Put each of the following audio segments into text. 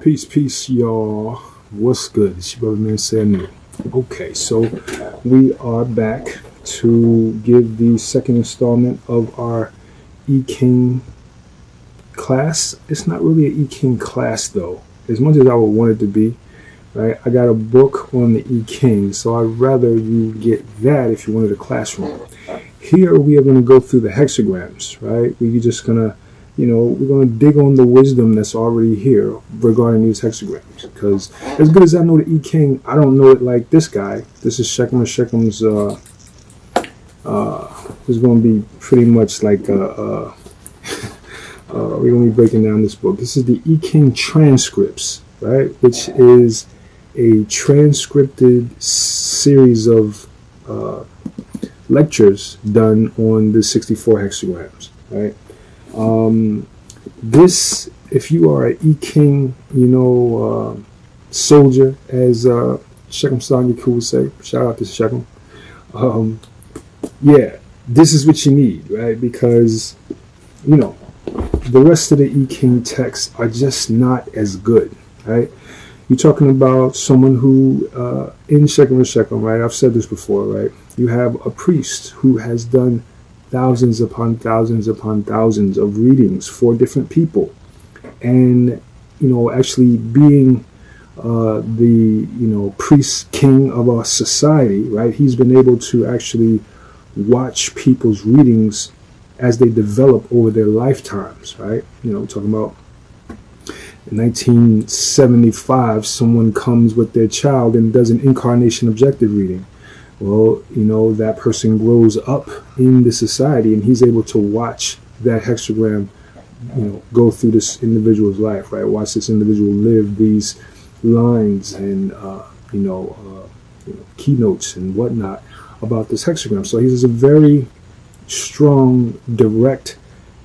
Peace, y'all. What's good? It's your brother man saying new. Okay, so we are back to give the second installment of our I Ching class. It's not really an I Ching class though, as much as I would want it to be. Right? I got a book on the I Ching, so I'd rather you get that if you wanted a classroom. Here we are going to go through the hexagrams, right? We're just going to, we're going to dig on the wisdom that's already here regarding these hexagrams. Because as good as I know the I Ching, I don't know it like this guy. This is Shekham's, this is going to be pretty much like, we're going to be breaking down this book. This is the I Ching Transcripts, right? Which is a transcripted series of lectures done on the 64 hexagrams, right? This, if you are an I Ching, soldier, as Shechem Sanyaku would say, shout out to Shechem. Yeah, this is what you need, right? Because, the rest of the I Ching texts are just not as good, right? You're talking about someone who, in Shechem, right? I've said this before, right? You have a priest who has done thousands upon thousands upon thousands of readings for different people. And, actually being the, priest king of our society, right? He's been able to actually watch people's readings as they develop over their lifetimes, right? Talking about in 1975, someone comes with their child and does an incarnation objective reading. Well, that person grows up in the society and he's able to watch that hexagram, go through this individual's life, right? Watch this individual live these lines and, keynotes and whatnot about this hexagram. So he has a very strong, direct,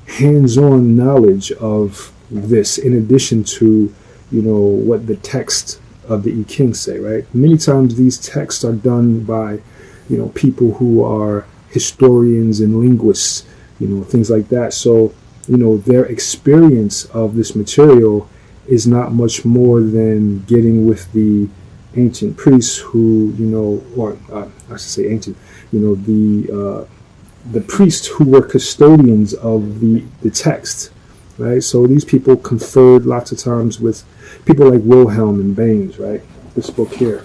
hands-on knowledge of this, in addition to, what the text of the I Ching say, right? Many times these texts are done by, people who are historians and linguists, things like that. So, their experience of this material is not much more than getting with the ancient priests who, or I should say ancient, the priests who were custodians of the text, right? So these people conferred lots of times with people like Wilhelm and Baynes, right? This book here,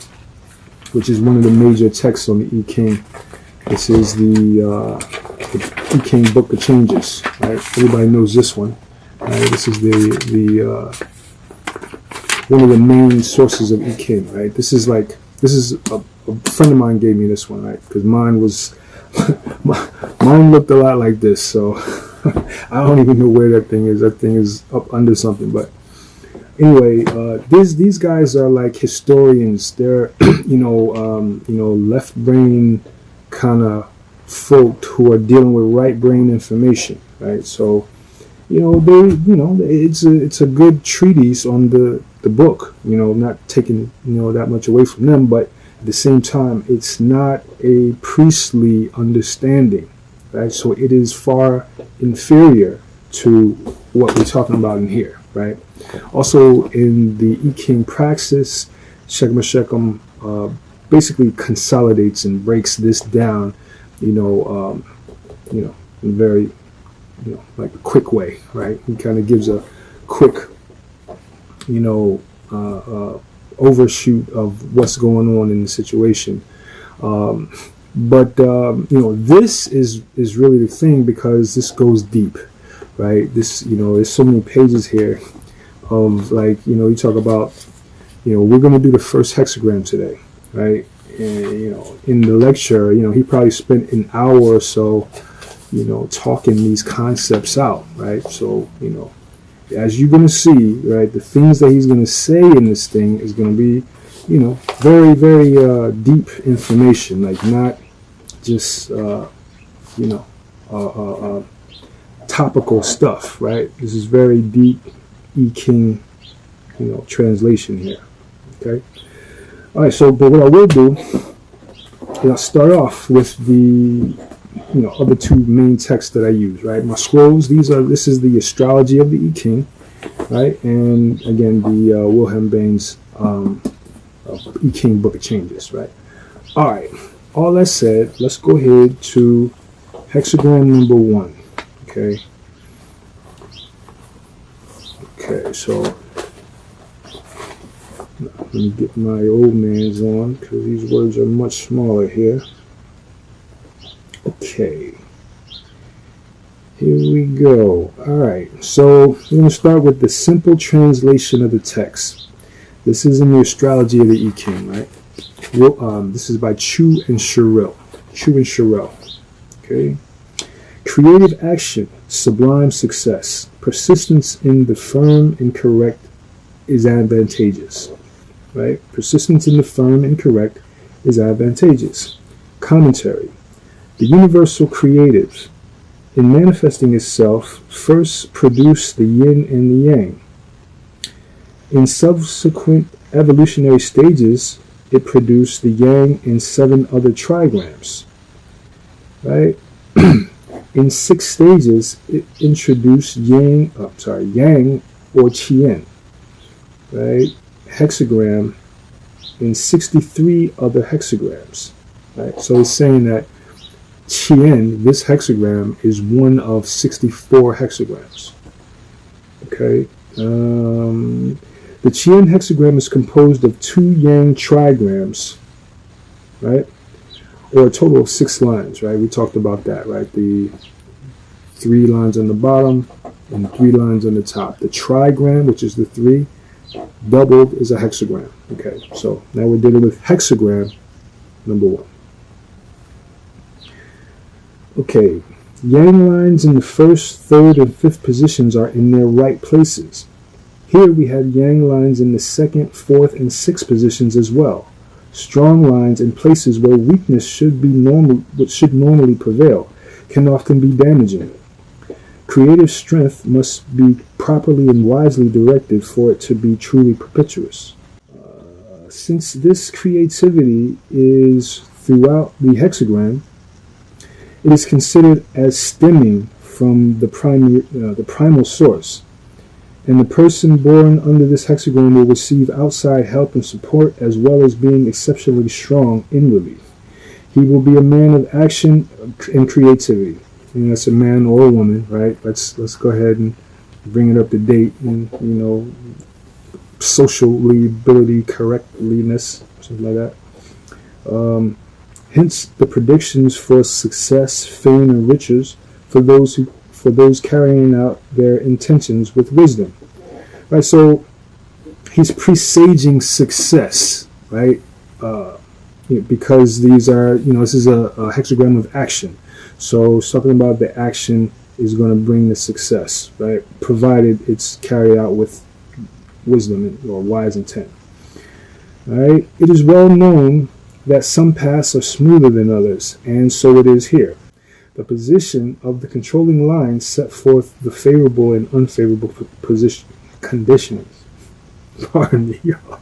which is one of the major texts on the I Ching. This is the I Ching Book of Changes, right? Everybody knows this one, right? This is the one of the main sources of I Ching, right? This is a friend of mine gave me this one, right? Because mine looked a lot like this, so I don't even know where that thing is. That thing is up under something, but anyway, these guys are like historians. They're left brain kind of folk who are dealing with right brain information, right? So it's a good treatise on the book. Not taking that much away from them, but at the same time, it's not a priestly understanding, right? So it is far inferior to what we're talking about in here, right? Also, in the I Ching Praxis, Shechem basically consolidates and breaks this down, in a very, like a quick way, right? He kind of gives a quick, overshoot of what's going on in the situation. But this is really the thing, because this goes deep, right? This, there's so many pages here of, like, you talk about, we're going to do the first hexagram today, right? And, in the lecture, he probably spent an hour or so, talking these concepts out, right? So, as you're going to see, right, the things that he's going to say in this thing is going to be, very, very deep information, like not just, topical stuff, right? This is very deep I Ching, translation here, okay? All right, so, but what I will do is I'll start off with the, other two main texts that I use, right? My scrolls, this is the Astrology of the I Ching, right? And again, the Wilhelm Baynes I Ching Book of Changes, right? All right. All that said, let's go ahead to hexagram number 1. Okay. Okay, so let me get my old man's on because these words are much smaller here. Okay. Here we go. All right. So we're going to start with the simple translation of the text. This is in the Astrology of the I Ching, right? This is by Chien and Sherrill. Chien and Sherrill. Okay. Creative action, sublime success. Persistence in the firm and correct is advantageous. Right? Persistence in the firm and correct is advantageous. Commentary. The universal creative, in manifesting itself, first produced the yin and the yang. In subsequent evolutionary stages, it produced the yang in 7 other trigrams. Right? In 6 stages, it introduced yang or Chien. Right? Hexagram in 63 other hexagrams. Right? So it's saying that Chien, this hexagram, is one of 64 hexagrams. Okay. The Chien hexagram is composed of 2 yang trigrams, right? Or a total of 6 lines, right? We talked about that, right? The 3 lines on the bottom and 3 lines on the top. The trigram, which is the 3, doubled is a hexagram. Okay, so now we're dealing with hexagram number 1. Okay, yang lines in the 1st, 3rd, and 5th positions are in their right places. Here we have yang lines in the 2nd, 4th, and 6th positions as well. Strong lines in places where weakness should normally prevail can often be damaging. Creative strength must be properly and wisely directed for it to be truly propitious. Since this creativity is throughout the hexagram, it is considered as stemming from the primal source, and the person born under this hexagram will receive outside help and support as well as being exceptionally strong inwardly. He will be a man of action and creativity. And that's a man or a woman, right? Let's go ahead and bring it up to date and, socially ability correctness, something like that. Hence the predictions for success, fame, and riches for those carrying out their intentions with wisdom. Right, so he's presaging success, right? Because these are, this is a hexagram of action. So something about the action is going to bring the success, right? Provided it's carried out with wisdom or wise intent. All right. It is well known that some paths are smoother than others, and so it is here. The position of the controlling line set forth the favorable and unfavorable conditions. Pardon me, y'all.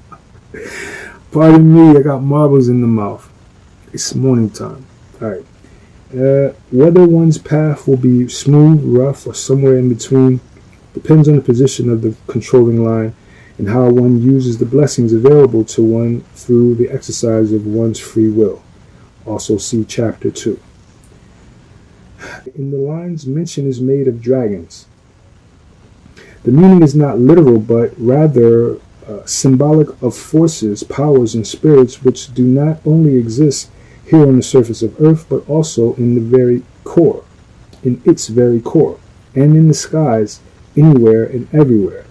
Pardon me, I got marbles in the mouth. It's morning time. All right. Whether one's path will be smooth, rough, or somewhere in between depends on the position of the controlling line and how one uses the blessings available to one through the exercise of one's free will. Also see Chapter 2. In the lines, mention is made of dragons. The meaning is not literal, but rather symbolic of forces, powers, and spirits which do not only exist here on the surface of Earth, but also in its very core, and in the skies, anywhere and everywhere.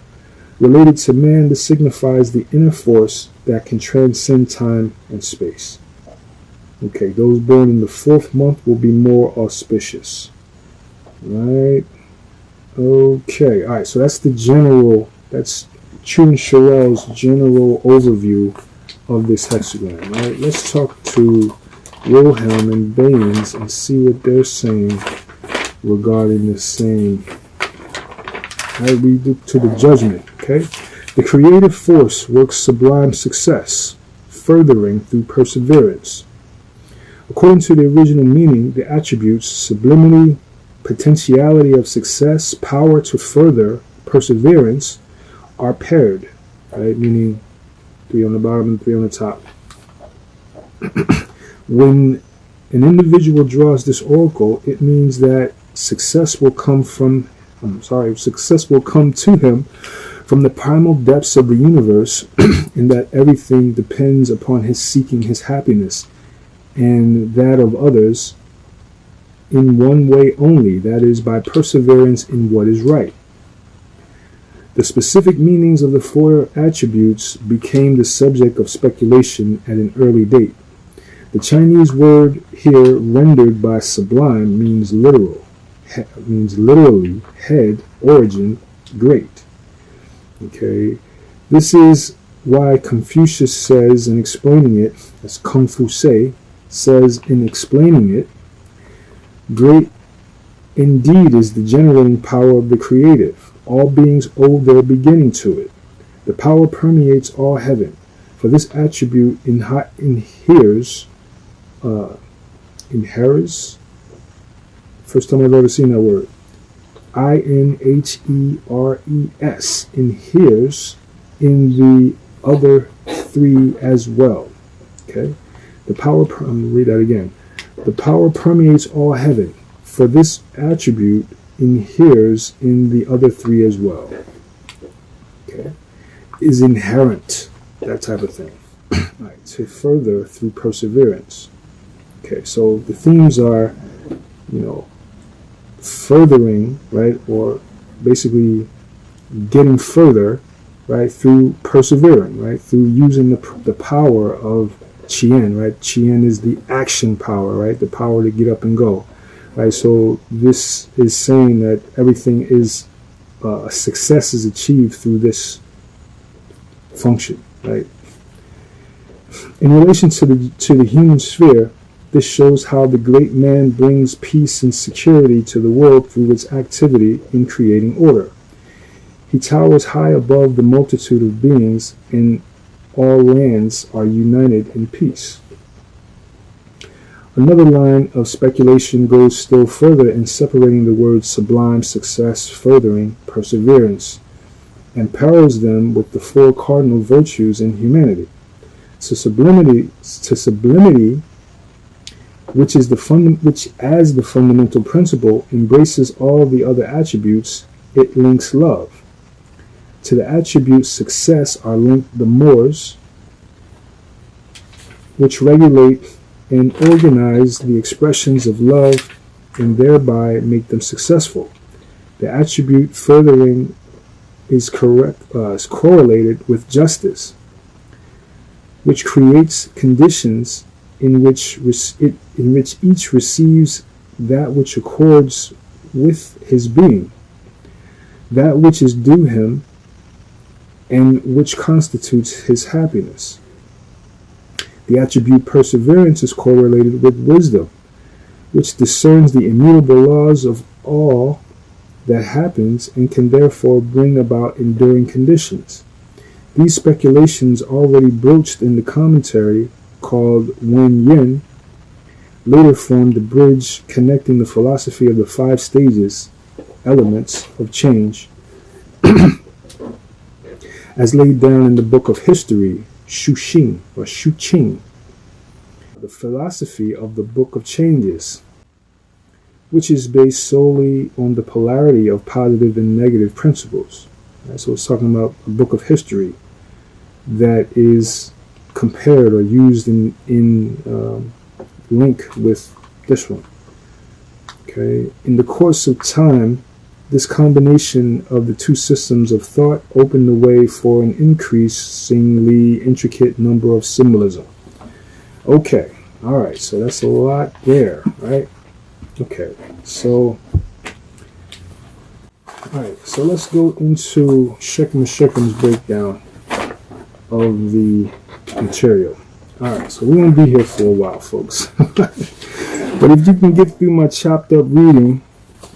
Related to man, this signifies the inner force that can transcend time and space. Okay, those born in the 4th month will be more auspicious. Right? Okay, alright, so that's that's Chien Sherrill's general overview of this hexagram. Right? Let's talk to Wilhelm and Baynes and see what they're saying regarding the same. Right, we do to the Judgement. Okay, the creative force works sublime success, furthering through perseverance. According to the original meaning, the attributes sublimity, potentiality of success, power to further, perseverance are paired, right? Meaning 3 on the bottom and 3 on the top. When an individual draws this oracle, it means that success will come to him from the primal depths of the universe, and that everything depends upon his seeking his happiness and that of others in one way only, that is, by perseverance in what is right. The specific meanings of the 4 attributes became the subject of speculation at an early date. The Chinese word here rendered by sublime means literally head, origin, great. Okay, this is why Confucius says in explaining it, as Kung Fu Sei says in explaining it, great indeed is the generating power of the creative. All beings owe their beginning to it. The power permeates all heaven. For this attribute inheres. First time I've ever seen that word. INHERES. Inheres in the other 3 as well. Okay? The power, I'm going to read that again. The power permeates all heaven. For this attribute inheres in the other 3 as well. Okay? Is inherent. That type of thing. Right. To further through perseverance. Okay, so the themes are, furthering, right, or basically getting further, right, through persevering, right, through using the power of Chien, right. Chien is the action power, right, the power to get up and go, right. So this is saying that everything is success is achieved through this function, right. In relation to the human sphere, this shows how the great man brings peace and security to the world through its activity in creating order. He towers high above the multitude of beings, and all lands are united in peace. Another line of speculation goes still further in separating the words sublime, success, furthering, perseverance, and pairs them with the 4 cardinal virtues in humanity. To sublimity, which as the fundamental principle embraces all the other attributes, it links love. To the attribute success are linked the mores, which regulate and organize the expressions of love and thereby make them successful. The attribute furthering is correlated with justice, which creates conditions in which each receives that which accords with his being, that which is due him, and which constitutes his happiness. The attribute perseverance is correlated with wisdom, which discerns the immutable laws of all that happens and can therefore bring about enduring conditions. These speculations, already broached in the commentary called Wen Yin, later formed the bridge connecting the philosophy of the 5 stages, elements of change, as laid down in the book of history, Shu Qing, the philosophy of the book of changes, which is based solely on the polarity of positive and negative principles. Right, so it's talking about a book of history that is compared or used in link with this one. Okay, in the course of time, this combination of the 2 systems of thought opened the way for an increasingly intricate number of symbolism. Okay, all right, so that's a lot there, right? Okay, so all right, so let's go into Shekham's breakdown of the material. Alright, so we're going to be here for a while, folks. But if you can get through my chopped up reading,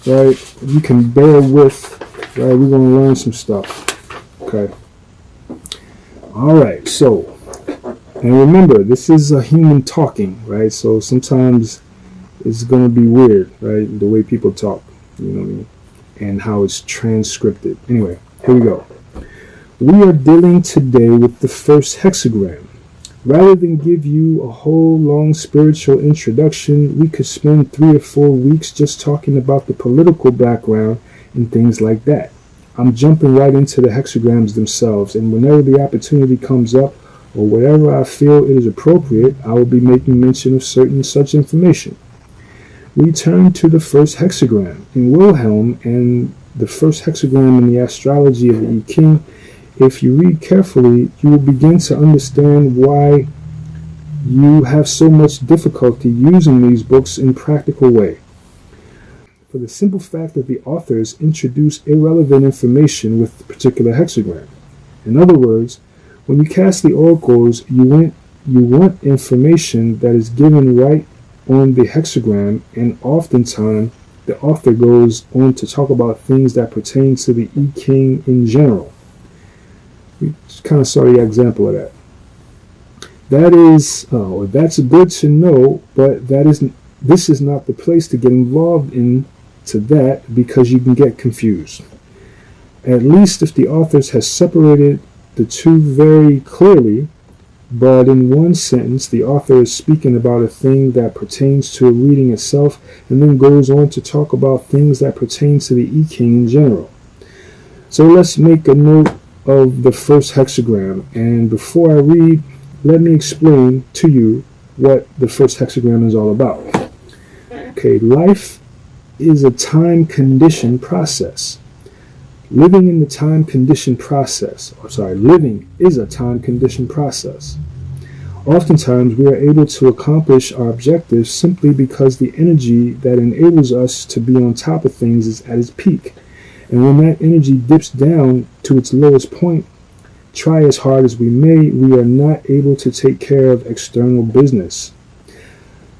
right, you can bear with, right, we're going to learn some stuff. Okay. Alright, so, and remember, this is a human talking, right, so sometimes it's going to be weird, right, the way people talk, you know what I mean, and how it's transcripted. Anyway, here we go. We are dealing today with the first hexagram. Rather than give you a whole long spiritual introduction, we could spend 3 or 4 weeks just talking about the political background and things like that. I'm jumping right into the hexagrams themselves, and whenever the opportunity comes up, or wherever I feel it is appropriate, I will be making mention of certain such information. We turn to the first hexagram. In Wilhelm and the first hexagram in the Astrology of the I Ching, if you read carefully, you will begin to understand why you have so much difficulty using these books in a practical way. For the simple fact that the authors introduce irrelevant information with the particular hexagram. In other words, when you cast the oracles, you want information that is given right on the hexagram, and oftentimes the author goes on to talk about things that pertain to the I Ching in general. We kind of saw the example of that. That's good to know, but this is not the place to get involved into that, because you can get confused. At least if the authors has separated the two very clearly, but in one sentence the author is speaking about a thing that pertains to a reading itself, and then goes on to talk about things that pertain to the I Ching in general. So let's make a note of the first hexagram, and before I read, let me explain to you what the first hexagram is all about. Okay, life is a time-conditioned process. Living is a time-conditioned process. Oftentimes, we are able to accomplish our objectives simply because the energy that enables us to be on top of things is at its peak. And when that energy dips down to its lowest point, try as hard as we may, we are not able to take care of external business.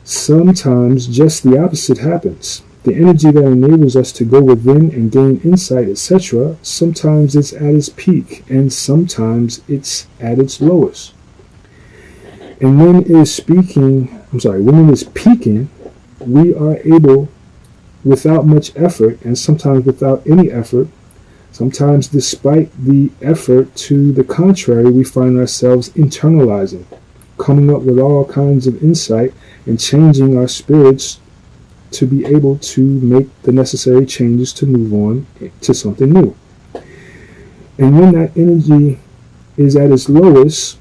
Sometimes just the opposite happens. The energy that enables us to go within and gain insight, etc., sometimes it's at its peak, and sometimes it's at its lowest. And when it is peaking, we are able, without much effort, and sometimes without any effort, sometimes despite the effort to the contrary, we find ourselves internalizing, coming up with all kinds of insight and changing our spirits to be able to make the necessary changes to move on to something new. And when that energy is at its lowest,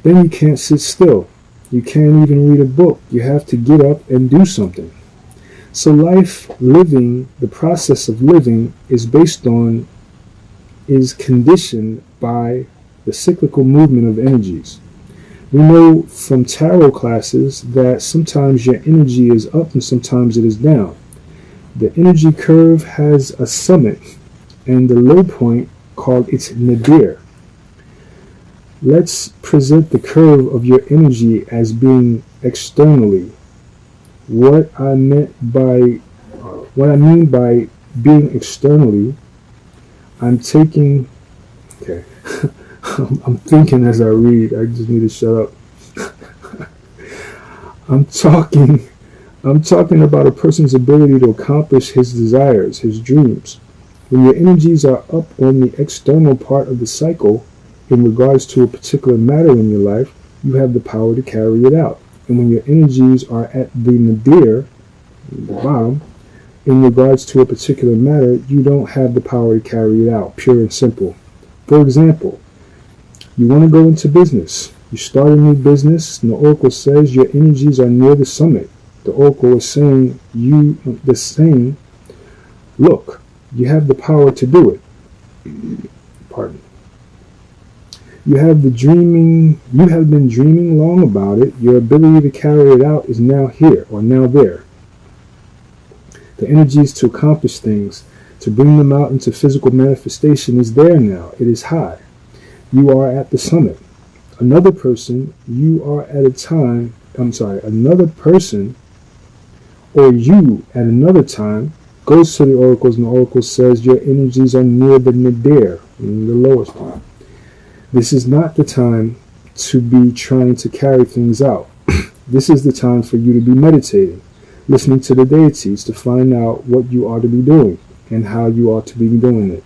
then you can't sit still. You can't even read a book. You have to get up and do something. So the process of living is conditioned by the cyclical movement of energies. We know from tarot classes that sometimes your energy is up and sometimes it is down. The energy curve has a summit and the low point called its nadir. Let's present the curve of your energy as being externally. What I mean by being externally, I'm thinking as I read. I just need to shut up. I'm talking about a person's ability to accomplish his desires, his dreams. When your energies are up on the external part of the cycle in regards to a particular matter in your life, you have the power to carry it out. And when your energies are at the nadir, the bottom, in regards to a particular matter, you don't have the power to carry it out, pure and simple. For example, you want to go into business. You start a new business, and the oracle says your energies are near the summit. The oracle is saying look, you have the power to do it. Pardon. You have been dreaming long about it. Your ability to carry it out is now here or now there. The energies to accomplish things, to bring them out into physical manifestation is there now. It is high. You are at the summit. Another person or you at another time goes to the oracles, and the oracle says your energies are near the nadir, in the lowest point. This is not the time to be trying to carry things out. This is the time for you to be meditating, listening to the deities to find out what you ought to be doing and how you ought to be doing it.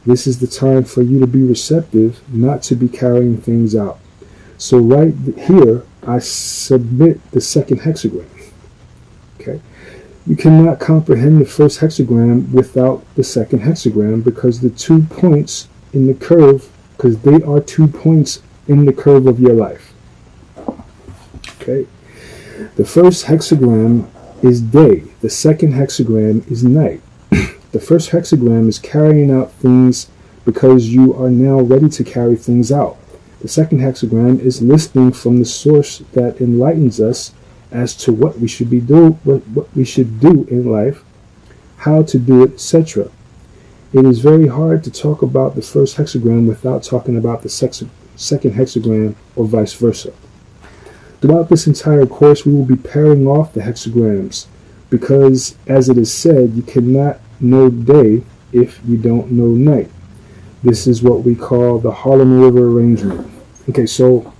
This is the time for you to be receptive, not to be carrying things out. So right here, I submit the second hexagram. Okay. You cannot comprehend the first hexagram without the second hexagram, because the 2 points in the curve, because they are 2 points in the curve of your life. Okay. The first hexagram is day. The second hexagram is night. The first hexagram is carrying out things because you are now ready to carry things out. The second hexagram is listening from the source that enlightens us as to what we should what we should do in life, how to do it, etc. It is very hard to talk about the first hexagram without talking about the second hexagram, or vice versa. Throughout this entire course, we will be pairing off the hexagrams, because, as it is said, you cannot know day if you don't know night. This is what we call the Harlem River arrangement. Okay, so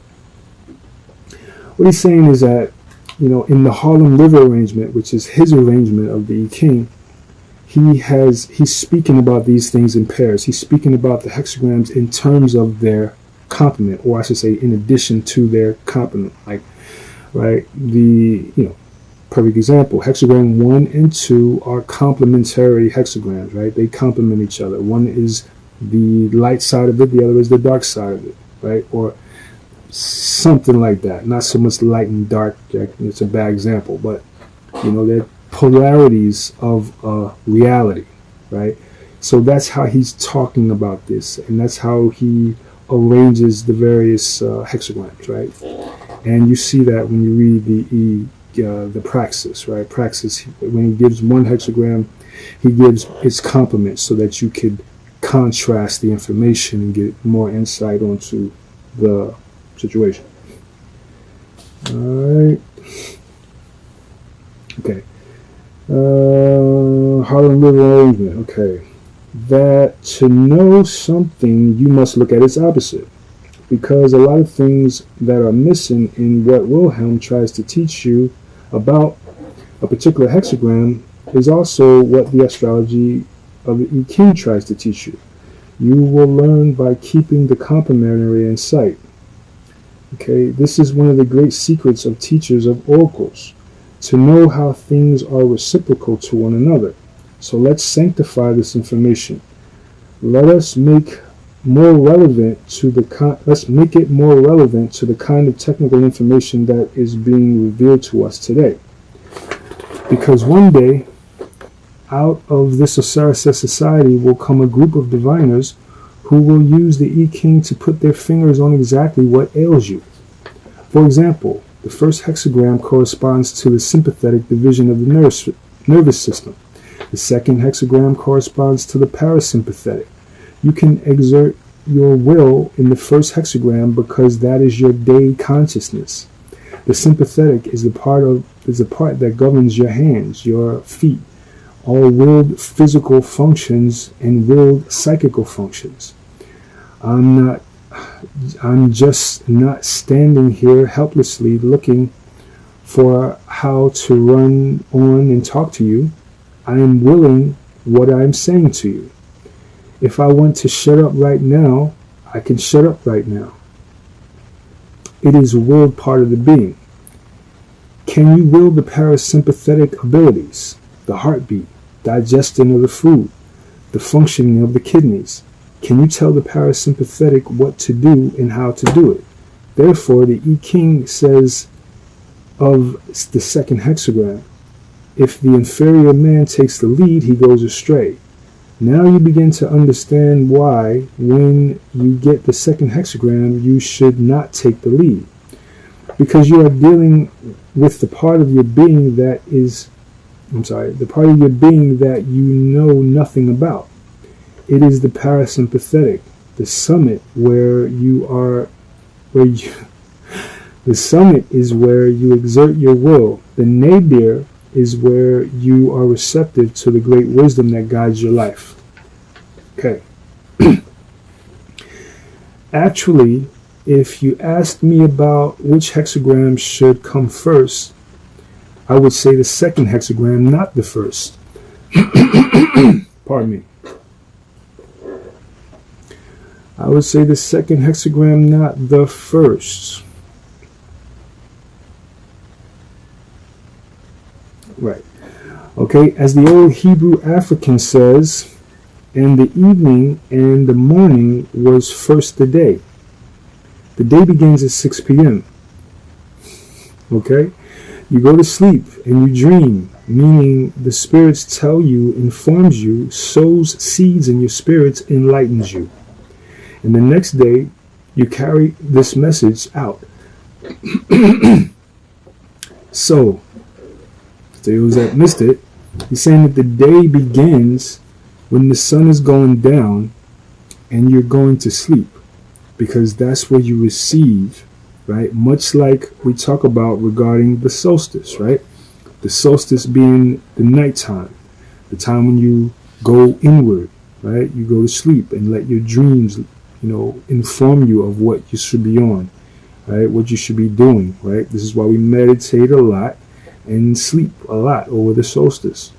what he's saying is that, in the Harlem River arrangement, which is his arrangement of the I Ching, he's speaking about these things in pairs. He's speaking about the hexagrams in terms of their complement, or I should say in addition to their complement. Like, right, perfect example, hexagram 1 and 2 are complementary hexagrams, right? They complement each other. One is the light side of it, the other is the dark side of it, right? Or something like that. Not so much light and dark, it's a bad example, but they're polarities of reality, right? So that's how he's talking about this, and that's how he arranges the various hexagrams, right? And you see that when you read the Praxis, right? Praxis, when he gives one hexagram, he gives its complement so that you could contrast the information and get more insight onto the situation. All right. Okay. Harlem River arrangement. Okay. That to know something, you must look at its opposite. Because a lot of things that are missing in what Wilhelm tries to teach you about a particular hexagram is also what the astrology of the I Ching tries to teach you. You will learn by keeping the complementary in sight. Okay, this is one of the great secrets of teachers of oracles, to know how things are reciprocal to one another. So let's sanctify this information. Let us make more relevant to let's make it more relevant to the kind of technical information that is being revealed to us today. Because one day, out of this Osiris society will come a group of diviners who will use the I Ching to put their fingers on exactly what ails you. For example, the first hexagram corresponds to the sympathetic division of the nervous system. The second hexagram corresponds to the parasympathetic. You can exert your will in the first hexagram because that is your day consciousness. The sympathetic is the part that governs your hands, your feet, all willed physical functions and willed psychical functions. I'm just not standing here helplessly looking for how to run on and talk to you. I am willing what I am saying to you. If I want to shut up right now, I can shut up right now. It is a willed part of the being. Can you will the parasympathetic abilities, the heartbeat, digestion of the food, the functioning of the kidneys? Can you tell the parasympathetic what to do and how to do it? Therefore, the I Ching says of the second hexagram, if the inferior man takes the lead, he goes astray. Now you begin to understand why, when you get the second hexagram, you should not take the lead. Because you are dealing with the part of your being that the part of your being that you know nothing about. It is the parasympathetic, the summit the summit is where you exert your will. The nadir is where you are receptive to the great wisdom that guides your life. Okay. Actually, if you asked me about which hexagram should come first, I would say the second hexagram, not the first. Pardon me. I would say the second hexagram, not the first. Right. Okay, as the old Hebrew African says, and the evening and the morning was first the day. The day begins at 6 p.m. Okay? You go to sleep and you dream, meaning the spirits tell you, informs you, sows seeds in your spirits, enlightens you. And the next day, you carry this message out. So, to those that missed it, he's saying that the day begins when the sun is going down and you're going to sleep, because that's where you receive, right? Much like we talk about regarding the solstice, right? The solstice being the nighttime, the time when you go inward, right? You go to sleep and let your dreams, inform you of what you should be on, right? What you should be doing, right? This is why we meditate a lot and sleep a lot over the solstice.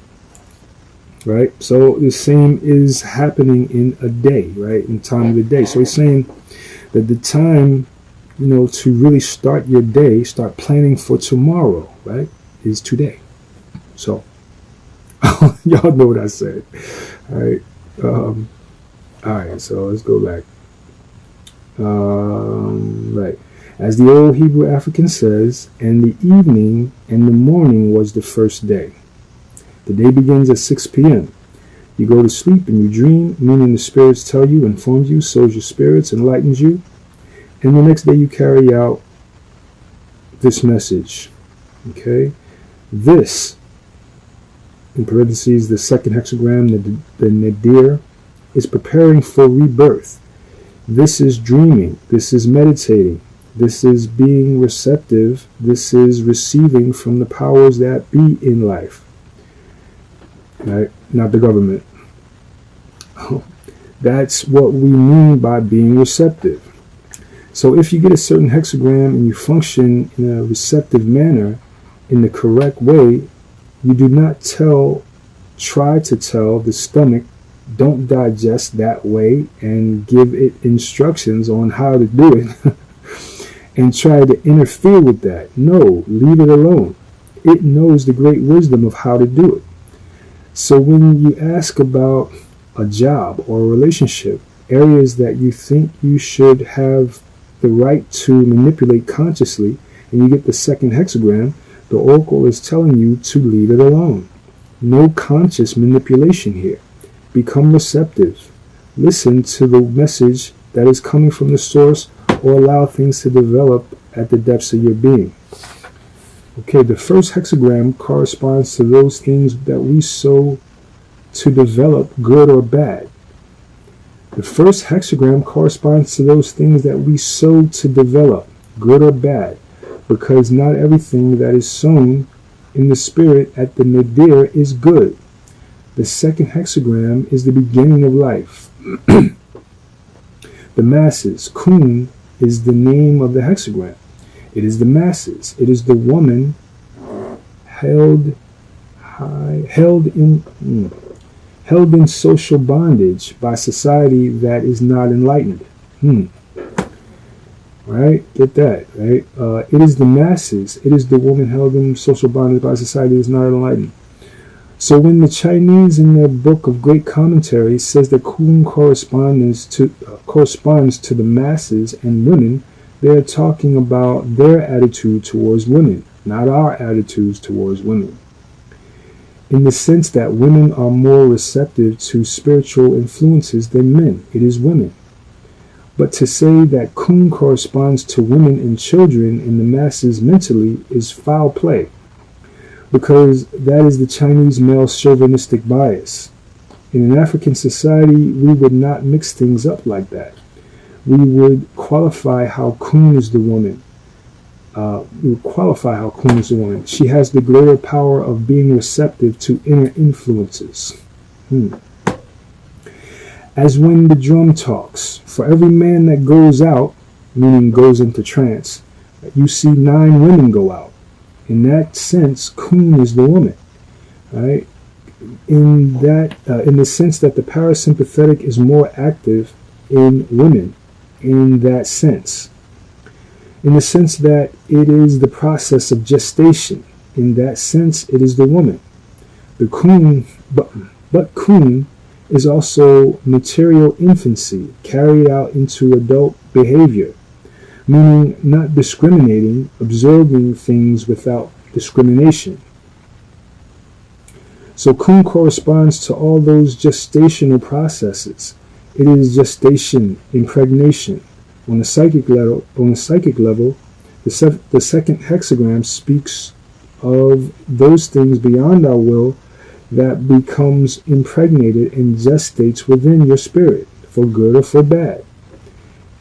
Right? So the same is happening in a day, right? In time of the day. So he's saying that the time, to really start your day, start planning for tomorrow, right, is today. So, y'all know what I said. All right. All right, so let's go back. Right. As the old Hebrew African says, and the evening and the morning was the first day. The day begins at 6 p.m. You go to sleep and you dream, meaning the spirits tell you, informs you, sows your spirits, enlightens you. And the next day you carry out this message. Okay? This, in parentheses, the second hexagram, the nadir, is preparing for rebirth. This is dreaming. This is meditating. This is being receptive. This is receiving from the powers that be in life. Right? Not the government. That's what we mean by being receptive. So if you get a certain hexagram and you function in a receptive manner, in the correct way, you do not try to tell the stomach, don't digest that way, and give it instructions on how to do it and try to interfere with that. No, leave it alone. It knows the great wisdom of how to do it. So when you ask about a job or a relationship, areas that you think you should have the right to manipulate consciously, and you get the second hexagram, the oracle is telling you to leave it alone. No conscious manipulation here. Become receptive. Listen to the message that is coming from the source, or allow things to develop at the depths of your being. Okay, the first hexagram corresponds to those things that we sow to develop, good or bad. The first hexagram corresponds to those things that we sow to develop, good or bad, because not everything that is sown in the spirit at the nadir is good. The second hexagram is the beginning of life. The masses, Kun, is the name of the hexagram. It is the masses. It is the woman held in social bondage by society that is not enlightened. Right? Get that, right? It is the masses. It is the woman held in social bondage by society that is not enlightened. So when the Chinese in their book of great commentary says that Kun corresponds to the masses and women, they are talking about their attitude towards women, not our attitudes towards women. In the sense that women are more receptive to spiritual influences than men, it is women. But to say that Kun corresponds to women and children in the masses mentally is foul play, because that is the Chinese male chauvinistic bias. In an African society, we would not mix things up like that. We would qualify how Kun is the woman. She has the greater power of being receptive to inner influences. As when the drum talks, for every man that goes out, meaning goes into trance, you see 9 women go out. In that sense, Kun is the woman. Right? In the sense that the parasympathetic is more active in women in that sense. In the sense that it is the process of gestation. In that sense, it is the woman. The Kun, but Kun is also material infancy carried out into adult behavior, meaning not discriminating, observing things without discrimination. So Kun corresponds to all those gestational processes. It is gestation, impregnation. On the psychic level, the second hexagram speaks of those things beyond our will that becomes impregnated and gestates within your spirit, for good or for bad.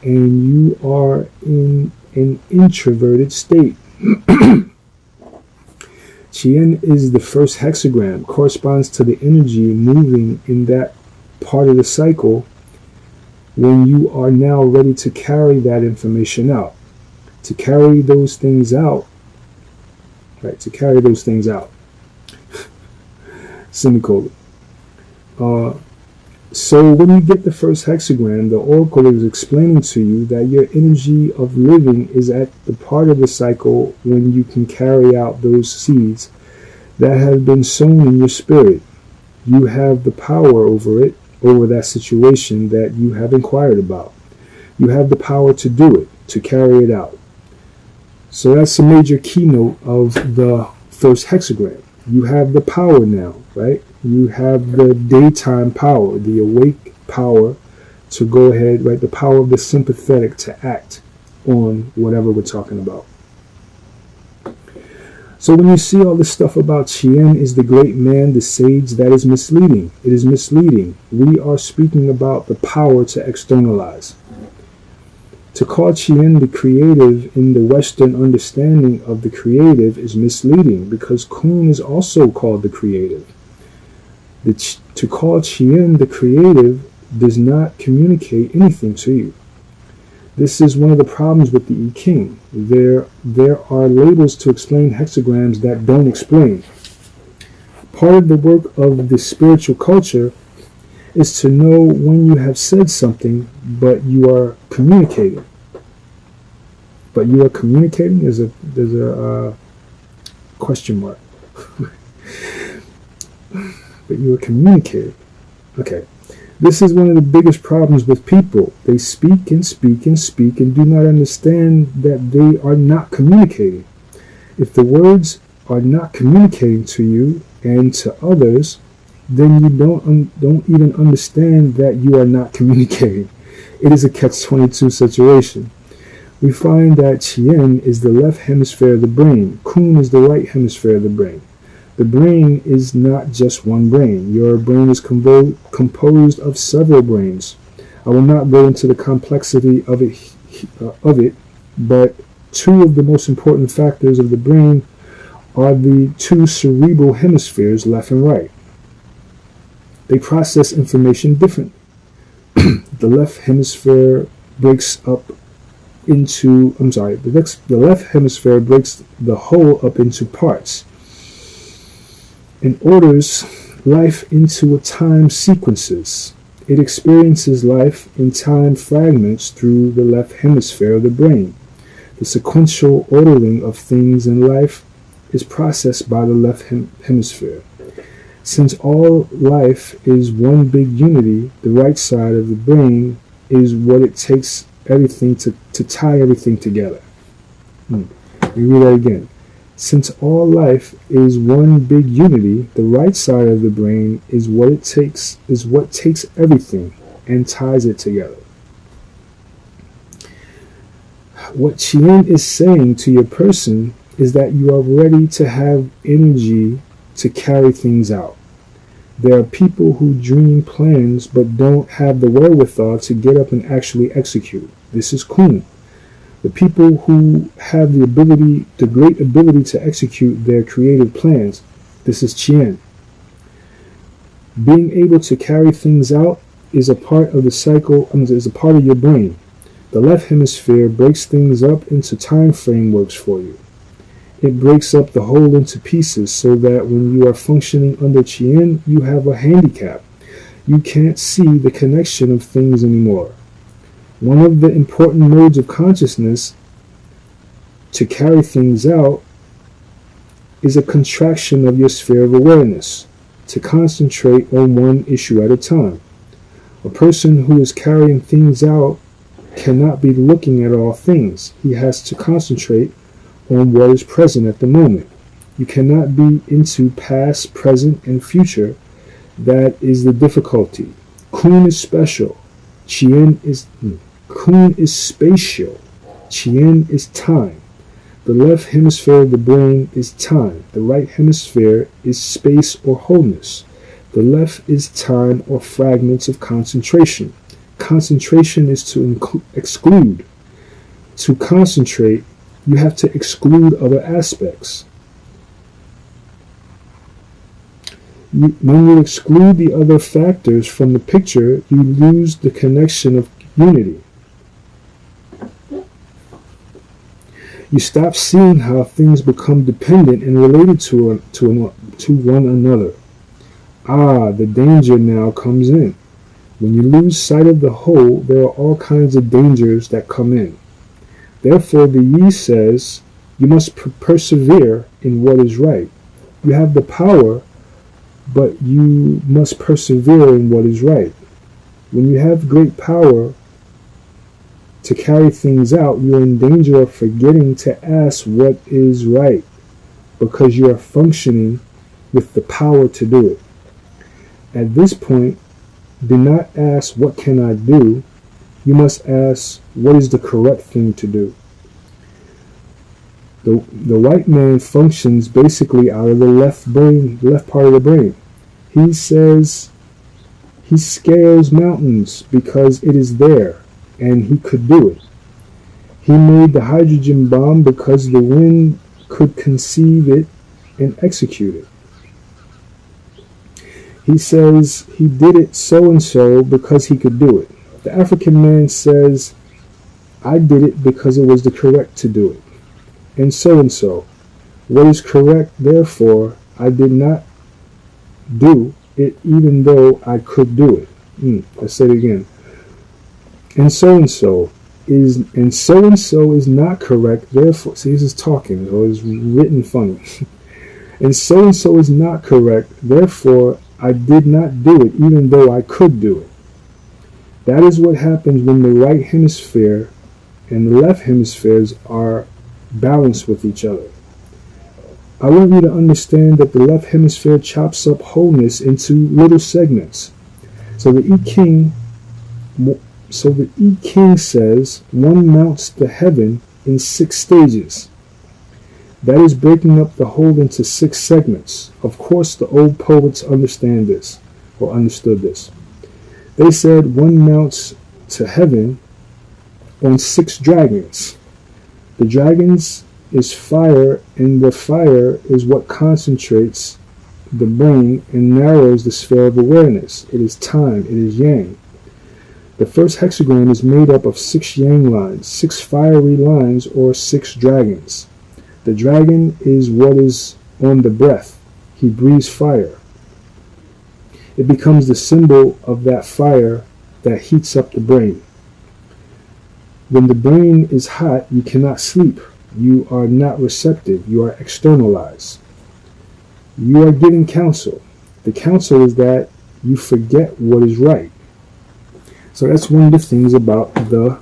And you are in an introverted state. Chien is the first hexagram, corresponds to the energy moving in that part of the cycle when you are now ready to carry that information out. To carry those things out, right, to carry those things out. Semicolon. So when you get the first hexagram, the oracle is explaining to you that your energy of living is at the part of the cycle when you can carry out those seeds that have been sown in your spirit. You have the power over it, over that situation that you have inquired about. You have the power to do it, to carry it out. So that's a major keynote of the first hexagram. You have the power now, right? You have the daytime power, the awake power to go ahead, right? The power of the sympathetic to act on whatever we're talking about. So when you see all this stuff about Chien is the great man, the sage, that is misleading. It is misleading. We are speaking about the power to externalize. To call Chien the creative in the Western understanding of the creative is misleading because Kun is also called the creative. To call Chien the creative does not communicate anything to you. This is one of the problems with the I Ching. There are labels to explain hexagrams that don't explain. Part of the work of the spiritual culture is to know when you have said something, but you are communicating. But you are communicating? There's a question mark. But you are communicating. Okay. This is one of the biggest problems with people. They speak and speak and speak and do not understand that they are not communicating. If the words are not communicating to you and to others, then you don't even understand that you are not communicating. It is a catch-22 situation. We find that Chien is the left hemisphere of the brain. Kun is the right hemisphere of the brain. The brain is not just one brain. Your brain is composed of several brains. I will not go into the complexity of it, but two of the most important factors of the brain are the two cerebral hemispheres, left and right. They process information differently. The left hemisphere breaks up into, the left hemisphere breaks the whole up into parts and orders life into time sequences. It experiences life in time fragments through the left hemisphere of the brain. The sequential ordering of things in life is processed by the left hemisphere. Since all life is one big unity, the right side of the brain is what it takes everything to tie everything together. Let me read that again. Since all life is one big unity, the right side of the brain is what takes everything and ties it together. What Chien is saying to your person is that you are ready to have energy to carry things out. There are people who dream plans but don't have the wherewithal to get up and actually execute. This is Kun. The people who have the great ability to execute their creative plans, this is Chien. Being able to carry things out is a part of the cycle, is a part of your brain. The left hemisphere breaks things up into time frameworks for you. It breaks up the whole into pieces so that when you are functioning under Chien, you have a handicap. You can't see the connection of things anymore. One of the important modes of consciousness to carry things out is a contraction of your sphere of awareness, to concentrate on one issue at a time. A person who is carrying things out cannot be looking at all things. He has to concentrate on what is present at the moment. You cannot be into past, present, and future. That is the difficulty. Kun is special. Kun is spatial. Chien is time. The left hemisphere of the brain is time. The right hemisphere is space or wholeness. The left is time or fragments of concentration. Concentration is to exclude. To concentrate, you have to exclude other aspects. When you exclude the other factors from the picture, you lose the connection of unity. You stop seeing how things become dependent and related to one another. The danger now comes in. When you lose sight of the whole, there are all kinds of dangers that come in. Therefore, the Yi says, you must persevere in what is right. You have the power, but you must persevere in what is right. When you have great power to carry things out, you are in danger of forgetting to ask what is right, because you are functioning with the power to do it. At this point, do not ask, what can I do? You must ask, what is the correct thing to do? The white man functions basically out of the left part of the brain. He says he scales mountains because it is there, and he could do it. He made the hydrogen bomb because the wind could conceive it and execute it. He says he did it so-and-so because he could do it. The African man says, I did it because it was the correct to do it. And so-and-so. What is correct, therefore, I did not do it even though I could do it. Let's say it again. And so-and-so is not correct, therefore, see, this is talking, so it's written funny. And so-and-so is not correct, therefore, I did not do it, even though I could do it. That is what happens when the right hemisphere and the left hemispheres are balanced with each other. I want you to understand that the left hemisphere chops up wholeness into little segments. So the I Ching says one mounts the heaven in 6 stages. That is breaking up the whole into 6 segments. Of course, the old poets understood this. They said one mounts to heaven on 6 dragons. The dragons is fire, and the fire is what concentrates the brain and narrows the sphere of awareness. It is time. It is yang. The first hexagram is made up of 6 yang lines, 6 fiery lines, or 6 dragons. The dragon is what is on the breath. He breathes fire. It becomes the symbol of that fire that heats up the brain. When the brain is hot, you cannot sleep. You are not receptive. You are externalized. You are getting counsel. The counsel is that you forget what is right. So that's one of the things about the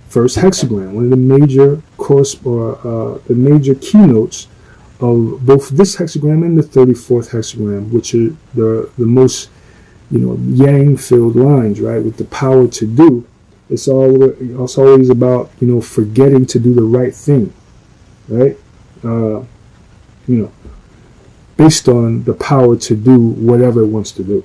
first hexagram. One of the major the major keynotes of both this hexagram and the 34th hexagram, which are the most yang-filled lines, right, with the power to do. It's always about forgetting to do the right thing, right? Based on the power to do whatever it wants to do.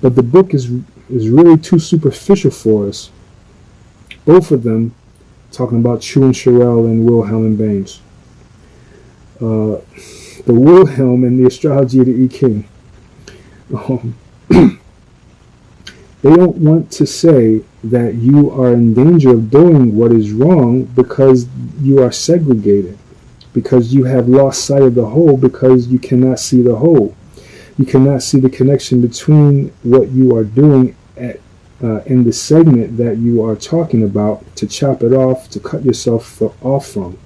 But the book is really too superficial for us. Both of them talking about Chien, Sherrill, and Wilhelm and Baynes. The Wilhelm and the Astrology of the I Ching. They don't want to say that you are in danger of doing what is wrong because you are segregated, because you have lost sight of the whole, because you cannot see the whole. You cannot see the connection between what you are doing at in the segment that you are talking about, to chop it off, to cut yourself off from.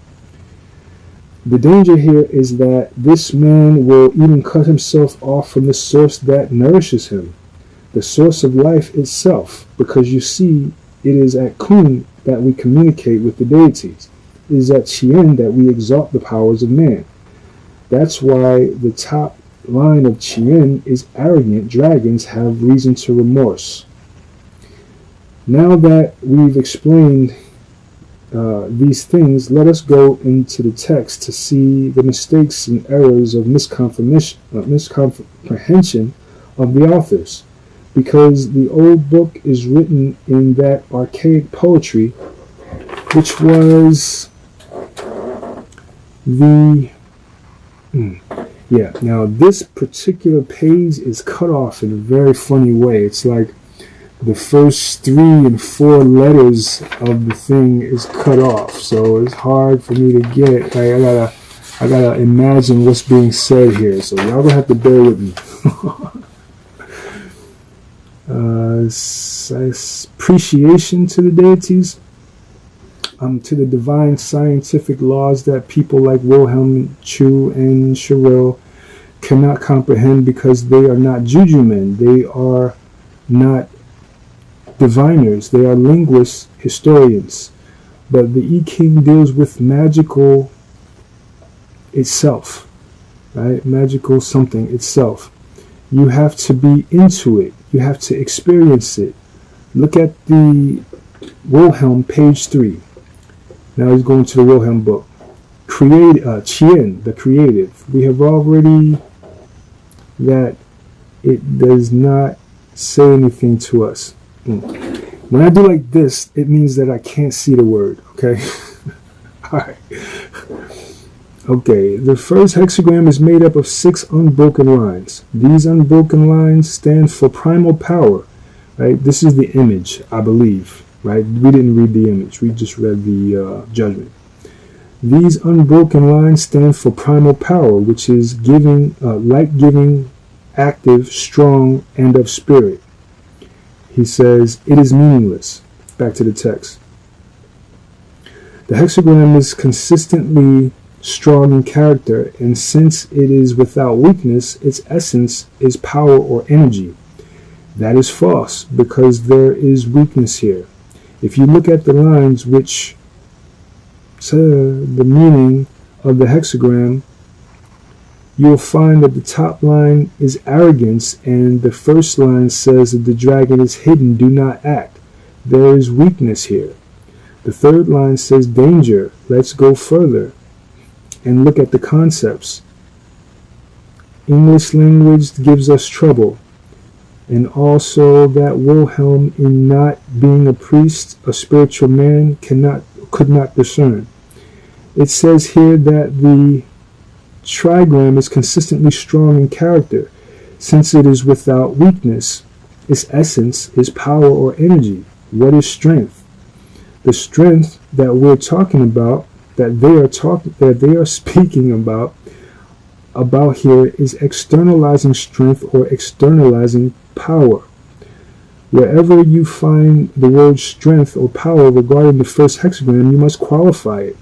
The danger here is that this man will even cut himself off from the source that nourishes him, the source of life itself, because you see, it is at Kun that we communicate with the deities. It is at Chien that we exalt the powers of man. That's why the top line of Chien is arrogant dragons have reason to remorse. Now that we've explained these things, let us go into the text to see the mistakes and errors of miscomprehension of the authors, because the old book is written in that archaic poetry, which was the now this particular page is cut off in a very funny way. It's like the first 3 and 4 letters of the thing is cut off, so it's hard for me to get. I gotta imagine what's being said here, so y'all gonna have to bear with me. Appreciation to the deities, to the divine scientific laws that people like Wilhelm, Chien, and Sherrill cannot comprehend, because they are not juju men. They are not diviners. They are linguists, historians. But the I Ching deals with magical itself, right? Magical something itself. You have to be into it. You have to experience it. Look at the Wilhelm, page 3. Now he's going to the Wilhelm book. Chien, the creative. We have already that it does not say anything to us. When I do like this, it means that I can't see the word, okay? Alright. Okay, the first hexagram is made up of 6 unbroken lines. These unbroken lines stand for primal power, right? This is the image, I believe, right? We didn't read the image, we just read the judgment. These unbroken lines stand for primal power, which is giving, light-giving, active, strong, and of spirit. He says, it is meaningless. Back to the text. The hexagram is consistently strong in character, and since it is without weakness, its essence is power or energy. That is false, because there is weakness here. If you look at the lines which say the meaning of the hexagram, you'll find that the top line is arrogance, and the first line says that the dragon is hidden, do not act. There is weakness here. The third line says danger, let's go further and look at the concepts. English language gives us trouble, and also that Wilhelm, in not being a priest, a spiritual man, could not discern. It says here that the trigram is consistently strong in character, since it is without weakness. Its essence is power or energy. What is strength? The strength that we're talking about, that they are speaking about here, is externalizing strength or externalizing power. Wherever you find the word strength or power regarding the first hexagram, you must qualify it.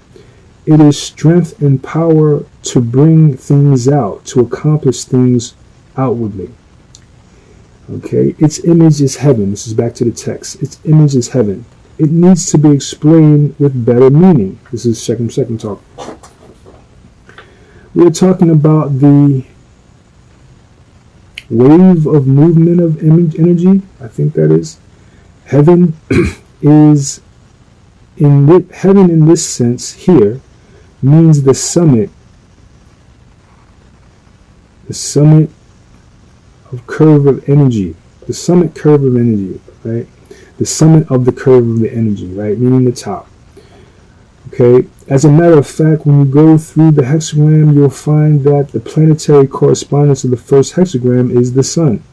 It is strength and power to bring things out, to accomplish things outwardly. Okay, its image is heaven. This is back to the text. Its image is heaven. It needs to be explained with better meaning. This is second talk. We're talking about the wave of movement of energy. I think that is. Heaven is heaven in this sense here means the summit of curve of energy, the summit curve of energy, right? The summit of the curve of the energy, right? Meaning the top. Okay. As a matter of fact, when you go through the hexagram, you'll find that the planetary correspondence of the first hexagram is the sun.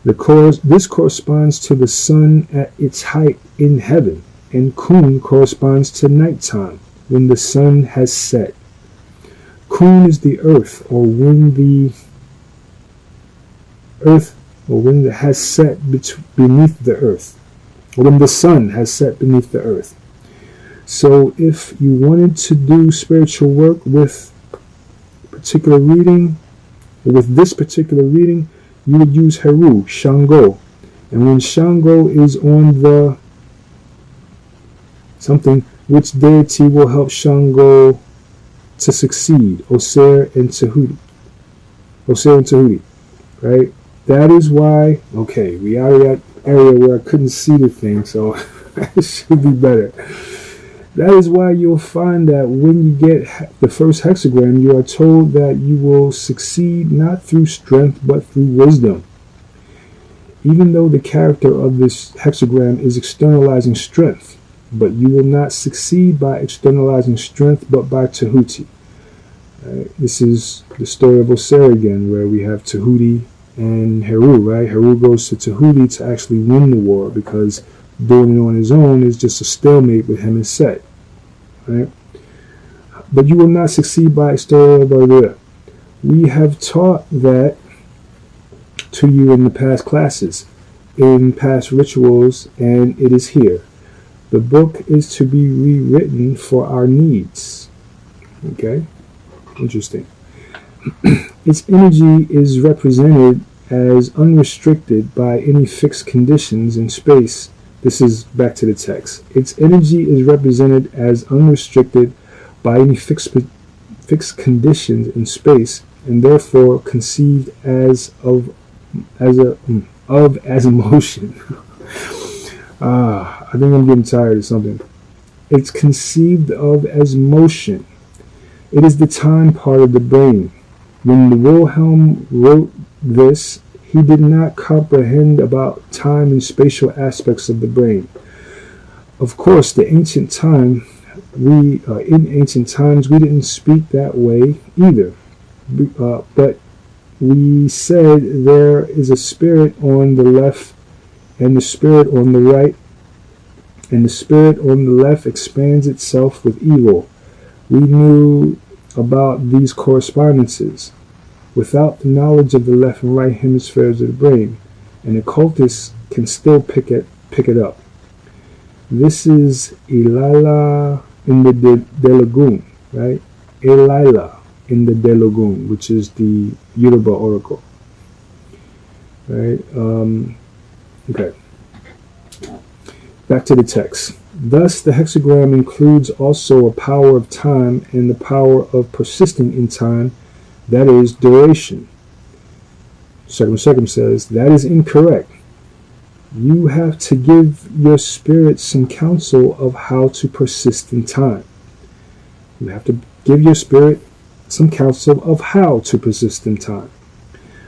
This corresponds to the sun at its height in heaven, and Kun corresponds to nighttime, when the sun has set. Kun is the earth, or when the earth, or when it has set beneath the earth, or when the sun has set beneath the earth. So if you wanted to do spiritual work with particular reading, or with this particular reading, you would use Heru, Shango. And when Shango is on the something, which deity will help Shango to succeed? Osir and Tehuti. Osir and Tehuti, right? That is why, okay, we are at that area where I couldn't see the thing, so it should be better. That is why you'll find that when you get the first hexagram, you are told that you will succeed not through strength, but through wisdom. Even though the character of this hexagram is externalizing strength, but you will not succeed by externalizing strength, but by Tehuti. This is the story of Osir again, where we have Tehuti and Heru, right? Heru goes to Tehuti to actually win the war, because doing it on his own is just a stalemate with him and Set, right? But you will not succeed by external barrier. We have taught that to you in the past classes, in past rituals, and it is here. The book is to be rewritten for our needs. Okay? Interesting. Its energy is represented as unrestricted by any fixed conditions in space. This is back to the text. Its energy is represented as unrestricted by any fixed conditions in space, and therefore conceived as emotion. I think I'm getting tired of something. It's conceived of as motion. It is the time part of the brain. When the Wilhelm wrote this, he did not comprehend about time and spatial aspects of the brain. Of course, in ancient times, we didn't speak that way either. But we said there is a spirit on the left and the spirit on the right, and the spirit on the left expands itself with evil. We knew about these correspondences. Without the knowledge of the left and right hemispheres of the brain, an occultist can still pick it up. This is Elila in the Delagoon, right? Elila in the Delagoon, which is the Yoruba oracle, right? Okay. Back to the text. Thus, the hexagram includes also a power of time and the power of persisting in time, that is, duration. Second says, that is incorrect. You have to give your spirit some counsel of how to persist in time. You have to give your spirit some counsel of how to persist in time.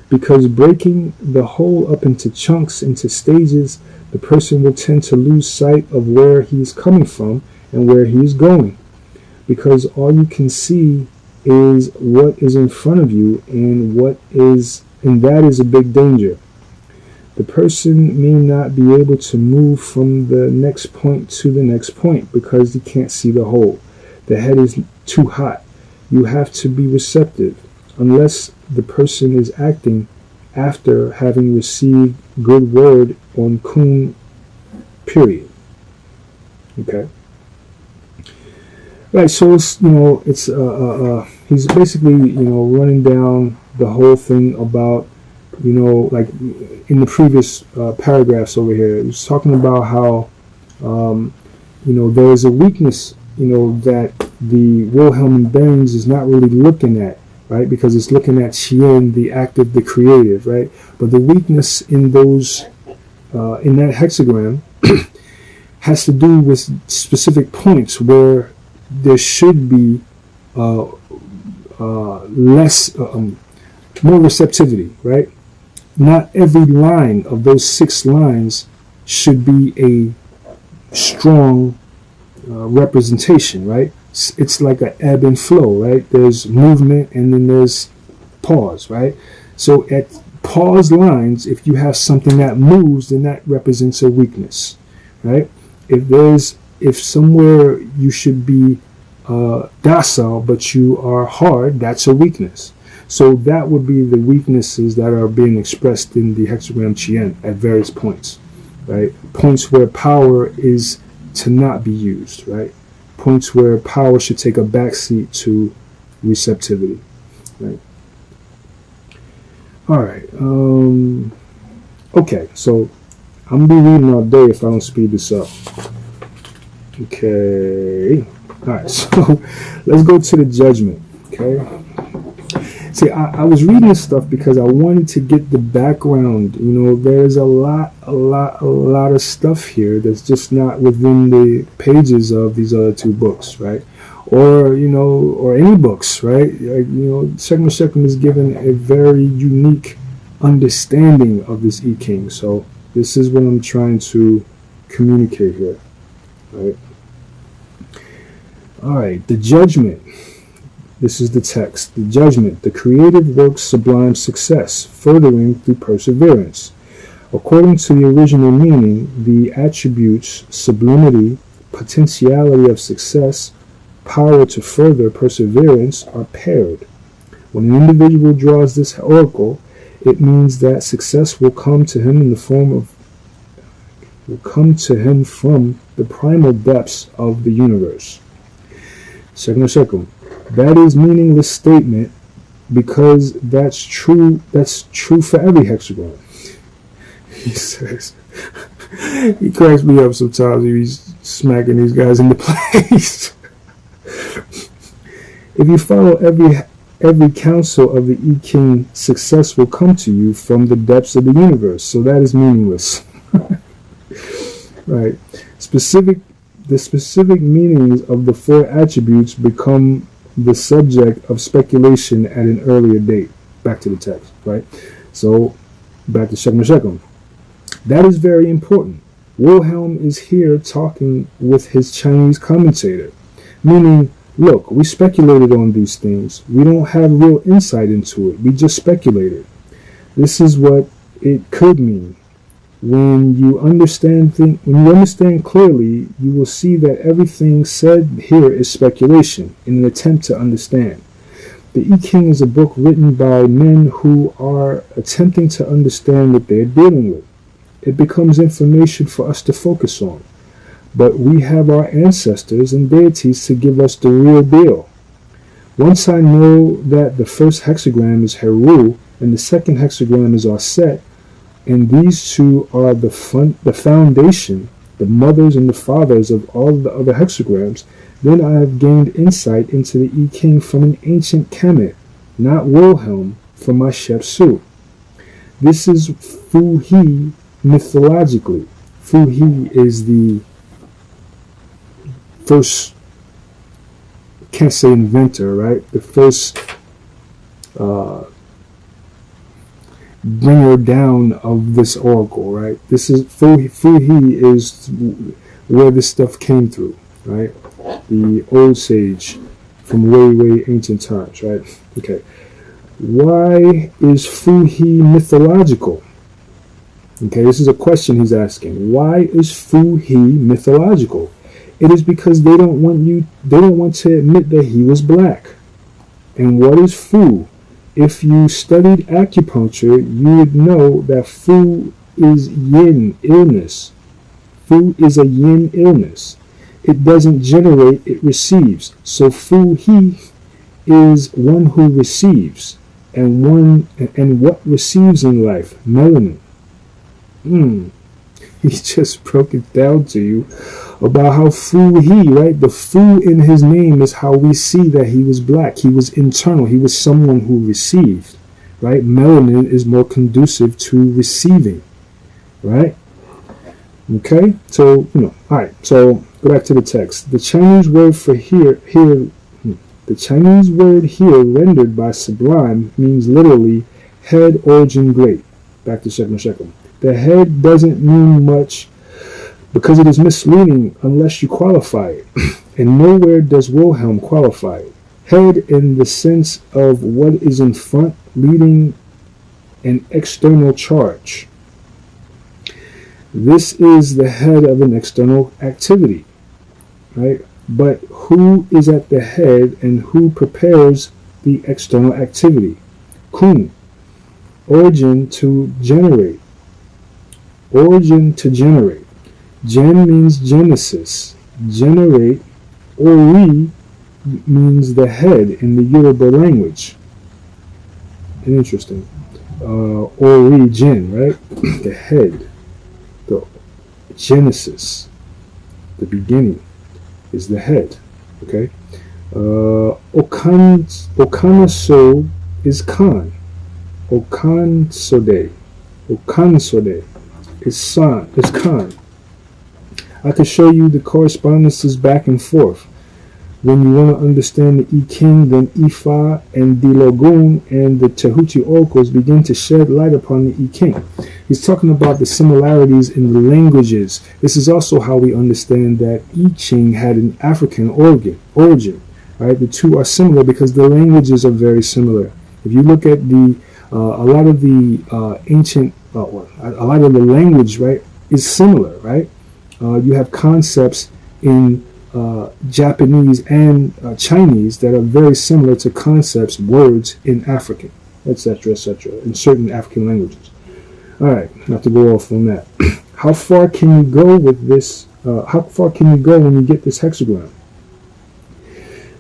Because breaking the whole up into chunks, into stages, the person will tend to lose sight of where he's coming from and where he's going. Because all you can see is what is in front of you, and that is a big danger. The person may not be able to move from the next point to the next point because he can't see the whole. The head is too hot. You have to be receptive, unless the person is acting after having received good word on Kun, period. Okay. Right, so it's, he's basically, running down the whole thing about, like in the previous paragraphs over here, it was talking about how, there is a weakness, that the Wilhelm and Baynes is not really looking at, right? Because it's looking at Chien, the active, the creative, right? But the weakness in those, in that hexagram has to do with specific points where there should be less, more receptivity, right? Not every line of those 6 lines should be a strong representation, right? It's like an ebb and flow, right? There's movement and then there's pause, right? So at pause lines, if you have something that moves, then that represents a weakness, right? If somewhere you should be docile but you are hard, that's a weakness. So that would be the weaknesses that are being expressed in the hexagram Chien at various points, right? Points where power is to not be used, right? Points where power should take a backseat to receptivity, right? All right. Okay, so I'm gonna be reading all day if I don't speed this up. Okay. All right, so let's go to the judgment. Okay. See, I was reading this stuff because I wanted to get the background. You know, there's a lot of stuff here that's just not within the pages of these other two books, right? Or, you know, or any books, right? Like, you know, Second is given a very unique understanding of this I Ching. So this is what I'm trying to communicate here, right? All right, the judgment. This is the text. The judgment, the creative work's sublime success, furthering through perseverance. According to the original meaning, the attributes sublimity, potentiality of success, power to further perseverance are paired. When an individual draws this oracle, it means that success will come to him in the form of, from the primal depths of the universe. Second. That is meaningless statement because that's true for every hexagram. He says, he cracks me up sometimes. He's smacking these guys into place. If you follow every counsel of the I Ching, success will come to you from the depths of the universe. So that is meaningless. Right. The specific meanings of the four attributes become the subject of speculation at an earlier date. Back to the text, right? So, back to Shechem. That is very important. Wilhelm is here talking with his Chinese commentator, meaning, look, we speculated on these things. We don't have real insight into it. We just speculated. This is what it could mean. When you understand clearly, you will see that everything said here is speculation in an attempt to understand. The I Ching is a book written by men who are attempting to understand what they are dealing with. It becomes information for us to focus on. But we have our ancestors and deities to give us the real deal. Once I know that the first hexagram is Sherrill and the second hexagram is Aset, and these two are the foundation, the mothers and the fathers of all the other hexagrams, then I have gained insight into the I Ching from an ancient Kemet, not Wilhelm from my Shep Su. This is Fu He mythologically. Fu He is the first, can't say inventor, right? The first bringer down of this oracle, right? This is Fu He is where this stuff came through, right? The old sage from way ancient times, right? Okay. Why is Fu He mythological? Okay, this is a question he's asking. Why is Fu He mythological? It is because they don't want to admit that he was black. And what is Fu? If you studied acupuncture, you would know that Fu is yin illness. Fu is a yin illness. It doesn't generate, it receives. So Fu He is one who receives. And what receives in life? Melanin. He just broke it down to you about how Fu He, right? The Fu in his name is how we see that he was black. He was internal. He was someone who received, right? Melanin is more conducive to receiving, right? Okay, so, all right, so go back to the text. The Chinese word for the Chinese word here rendered by sublime means literally head, origin, great. Back to Shechem. The head doesn't mean much because it is misleading unless you qualify it. And nowhere does Wilhelm qualify it. Head in the sense of what is in front, leading an external charge. This is the head of an external activity, right? But who is at the head and who prepares the external activity? kun. Origin, to generate. Origin, to generate. Gen means Genesis. Generate, ori, means the head in the Yoruba language. Interesting. Origin, right? The head. The Genesis. The beginning is the head. Okay? Okanaso is Khan. Okansode is San, is Khan. I could show you the correspondences back and forth. When you want to understand the I Ching, then Ifa and the Logun and the Tehuti oracles begin to shed light upon the I Ching. He's talking about the similarities in the languages. This is also how we understand that I Ching had an African origin. Right? The two are similar because the languages are very similar. If you look at the a lot of the ancient, a lot of the language, right, is similar, right? You have concepts in Japanese and Chinese that are very similar to concepts, words in African, etc., in certain African languages. All right, not to go off on that. How far can you go with this? How far can you go when you get this hexagram?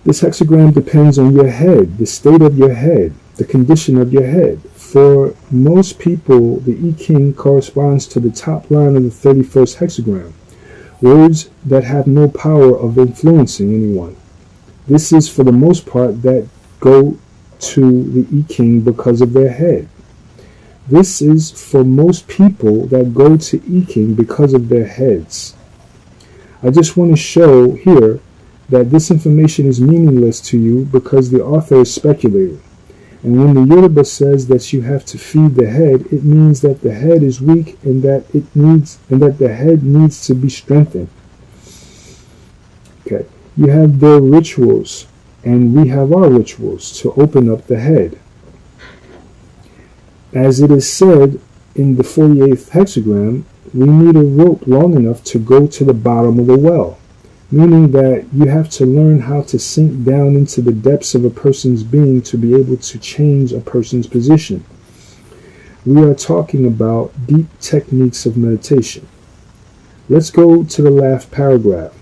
This hexagram depends on your head, the state of your head, the condition of your head. For most people, the I Ching corresponds to the top line of the 31st hexagram, words that have no power of influencing anyone. This is for the most part that go to the I Ching because of their head. This is for most people that go to I Ching because of their heads. I just want to show here that this information is meaningless to you because the author is speculating. And when the Yoruba says that you have to feed the head, it means that the head is weak and that the head needs to be strengthened. Okay, you have their rituals, and we have our rituals to open up the head. As it is said in the 48th hexagram, we need a rope long enough to go to the bottom of the well. Meaning that you have to learn how to sink down into the depths of a person's being to be able to change a person's position. We are talking about deep techniques of meditation. Let's go to the last paragraph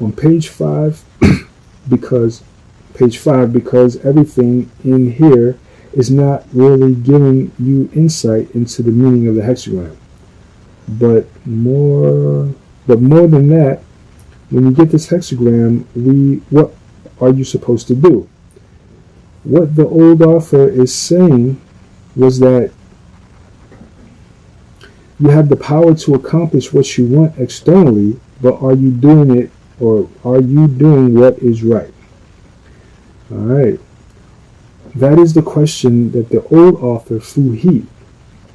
on page 5 because everything in here is not really giving you insight into the meaning of the hexagram. But more than that, when you get this hexagram, what are you supposed to do? What the old author is saying was that you have the power to accomplish what you want externally, but are you doing it, or are you doing what is right? All right. That is the question that the old author, He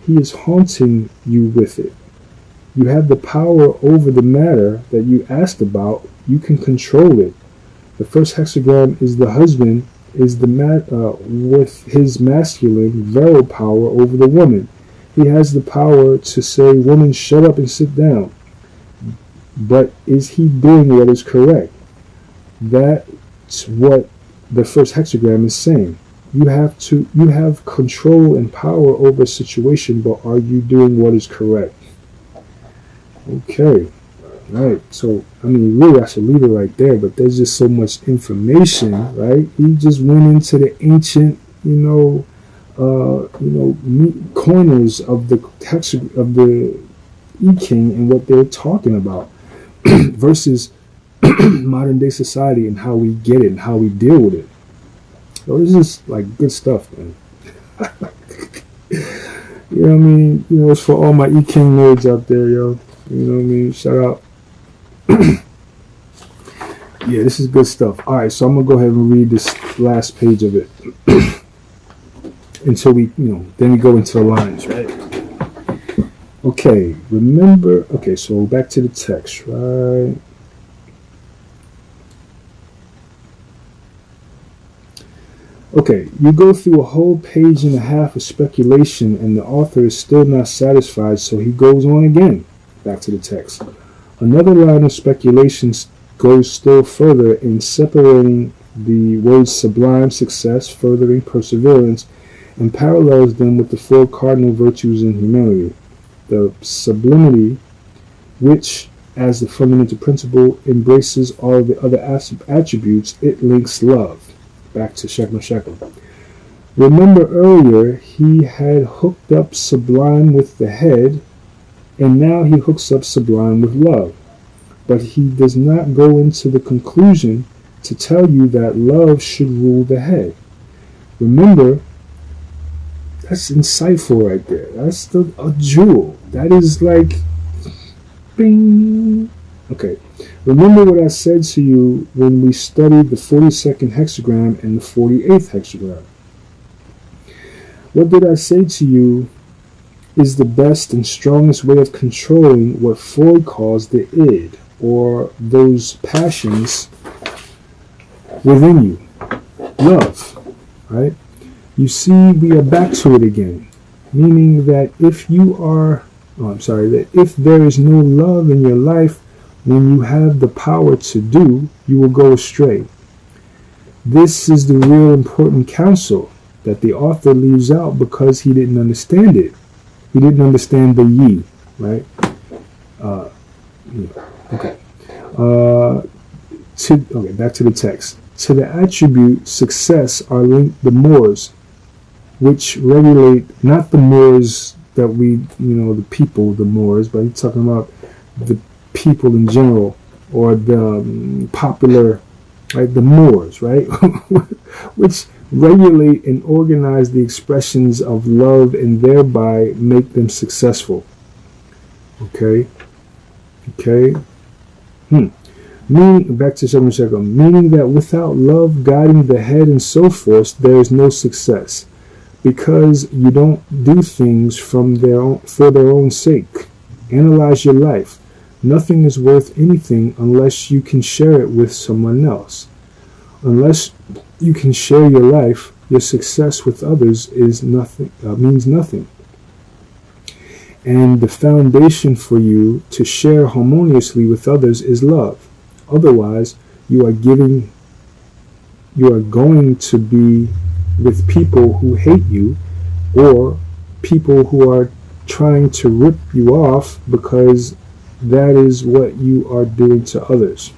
is haunting you with it. You have the power over the matter that you asked about. You can control it. The first hexagram is the husband with his masculine, virile power over the woman. He has the power to say, woman, shut up and sit down. But is he doing what is correct? That's what the first hexagram is saying. You have control and power over a situation, but are you doing what is correct? Okay, right. So, I mean, really, I should leave it right there. But there's just so much information, right? He just went into the ancient, corners of the text of the I Ching and what they're talking about, versus modern day society and how we get it and how we deal with it. So this is like good stuff, man. You know what I mean? It's for all my I Ching nerds out there, yo. You know what I mean? Shout out. Yeah, this is good stuff. All right, so I'm gonna go ahead and read this last page of it until we, then we go into the lines, right? Okay, remember. Okay, so back to the text, right? Okay, you go through a whole page and a half of speculation, and the author is still not satisfied, so he goes on again. Back to the text. Another line of speculation goes still further in separating the words sublime, success, furthering, perseverance, and parallels them with the four cardinal virtues in humanity. The sublimity, which, as the fundamental principle, embraces all the other attributes, it links love. Back to Shekem. Remember earlier, he had hooked up sublime with the head, and now he hooks up sublime with love. But he does not go into the conclusion to tell you that love should rule the head. Remember, that's insightful right there. That's a jewel. That is like, bing. Okay. Remember what I said to you when we studied the 42nd hexagram and the 48th hexagram. What did I say to you is the best and strongest way of controlling what Freud calls the id, or those passions within you. Love, right? You see, we are back to it again, meaning that if there is no love in your life, when you have the power to do, you will go astray. This is the real important counsel that the author leaves out because he didn't understand it. He didn't understand the ye, right? Okay. Back to the text. To the attribute success are linked the mores, which regulate, not the Moors that we, the people, the Moors, but he's talking about the people in general, or the popular, right, the Moors, right, which regulate and organize the expressions of love and thereby make them successful. Okay. Meaning, back to Shekem, meaning that without love guiding the head and so forth, there is no success, because you don't do things for their own sake. Analyze your life. Nothing is worth anything unless you can share it with someone else. Unless you can share your life, your success with others is nothing. Means nothing. And the foundation for you to share harmoniously with others is love. Otherwise, you are going to be with people who hate you, or people who are trying to rip you off because that is what you are doing to others.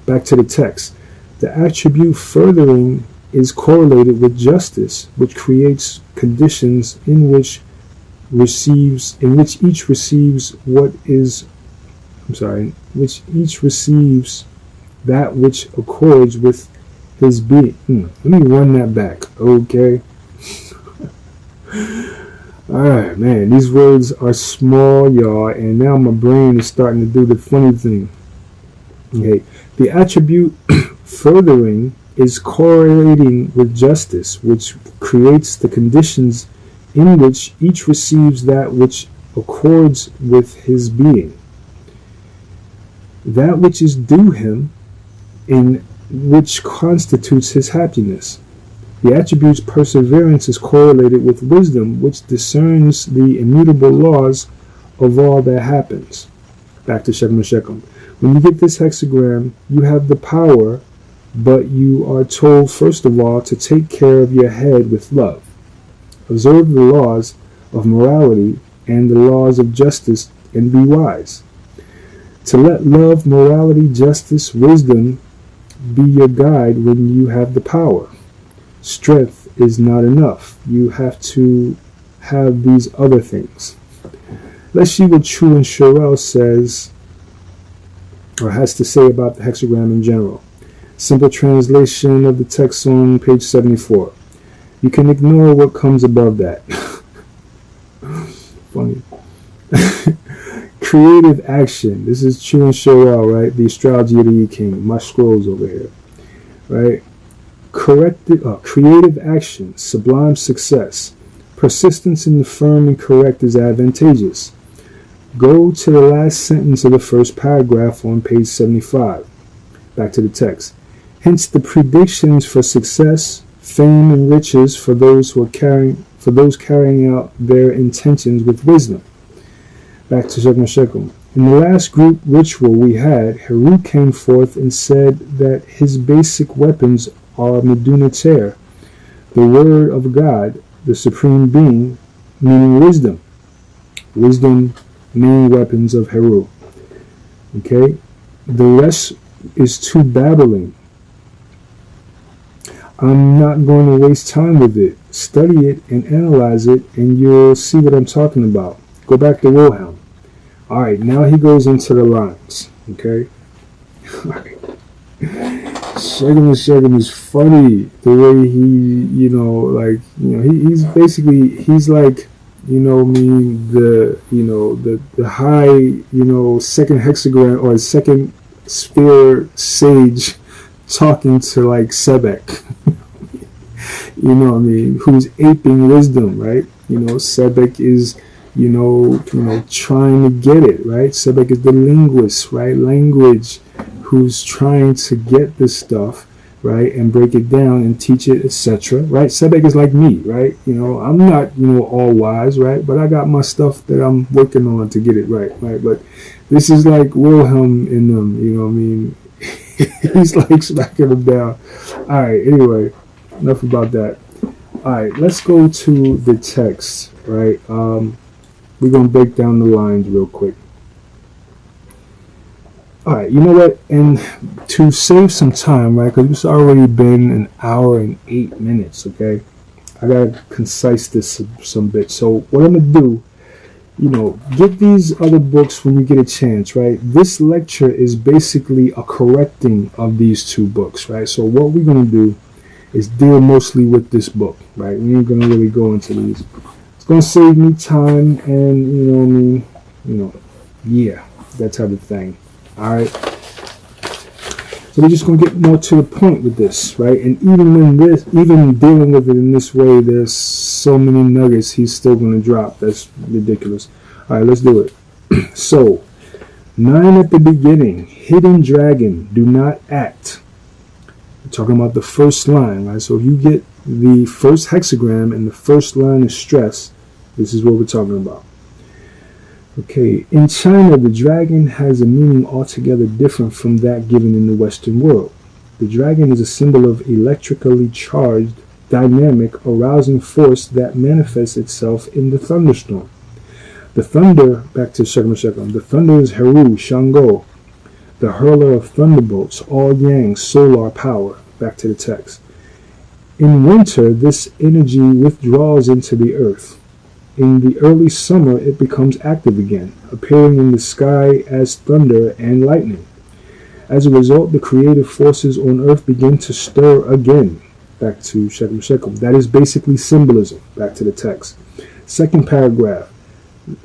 Back to the text. The attribute furthering is correlated with justice, which creates conditions in which each receives that which accords with his being. Let me run that back, okay? Alright, man, these words are small, y'all, and now my brain is starting to do the funny thing. Okay, the attribute furthering is correlating with justice, which creates the conditions in which each receives that which accords with his being, that which is due him, in which constitutes his happiness. The attribute's perseverance is correlated with wisdom, which discerns the immutable laws of all that happens. Back to Shekem. When you get this hexagram, you have the power, but you are told, first of all, to take care of your head with love. Observe the laws of morality and the laws of justice, and be wise. To let love, morality, justice, wisdom be your guide when you have the power. Strength is not enough. You have to have these other things. Let's see what Chien Sherrill says, or has to say about the hexagram in general. Simple translation of the text on page 74. You can ignore what comes above that. Funny. Creative action. This is Chien Sherrill, right? The Astrology of the I Ching. My scrolls over here, right? Creative action, sublime success. Persistence in the firm and correct is advantageous. Go to the last sentence of the first paragraph on page 75. Back to the text. Hence the predictions for success, fame, and riches for those carrying out their intentions with wisdom. Back to Shekem. In the last group ritual we had, Heru came forth and said that his basic weapons are Meduna Ter, the word of God, the Supreme Being, meaning wisdom. Wisdom, main weapons of Heru. Okay? The rest is too babbling. I'm not going to waste time with it. Study it and analyze it, and you'll see what I'm talking about. Go back to Wilhelm. All right, now he goes into the lines. Okay? All right. Sherrill is funny. The way he's basically, he's like, the high, second hexagram or second sphere sage talking to like Sebek. Who's aping wisdom, right? Sebek is, trying to get it, right? Sebek is the linguist, right? Language, who's trying to get this stuff, right, and break it down and teach it, etc. Right? Sebek is like me, right? I'm not, all wise, right? But I got my stuff that I'm working on to get it right? But this is like Wilhelm in them, He's like smacking them down. All right, anyway, enough about that. All right, let's go to the text, right? We're going to break down the lines real quick. All right, you know what? And to save some time, right, because it's already been an hour and 8 minutes, okay? I got to concise this some bit. So what I'm going to do, get these other books when you get a chance, right? This lecture is basically a correcting of these two books, right? So what we're going to do is deal mostly with this book, right? We ain't going to really go into these. It's going to save me time and, yeah, that type of thing. All right. So we're just going to get more to the point with this, right? And even dealing with it in this way, there's so many nuggets he's still going to drop. That's ridiculous. All right, let's do it. So, 9 at the beginning, hidden dragon, do not act. We're talking about the first line, right? So if you get the first hexagram and the first line is stress, this is what we're talking about. Okay, in China, the dragon has a meaning altogether different from that given in the Western world. The dragon is a symbol of electrically charged, dynamic, arousing force that manifests itself in the thunderstorm. The thunder, back to Sherrill, the thunder is Heru, Shango, the hurler of thunderbolts, all yang, solar power. Back to the text. In winter, this energy withdraws into the earth. In the early summer, it becomes active again, appearing in the sky as thunder and lightning. As a result, the creative forces on earth begin to stir again. Back to Sherrill. That is basically symbolism. Back to the text. Second paragraph.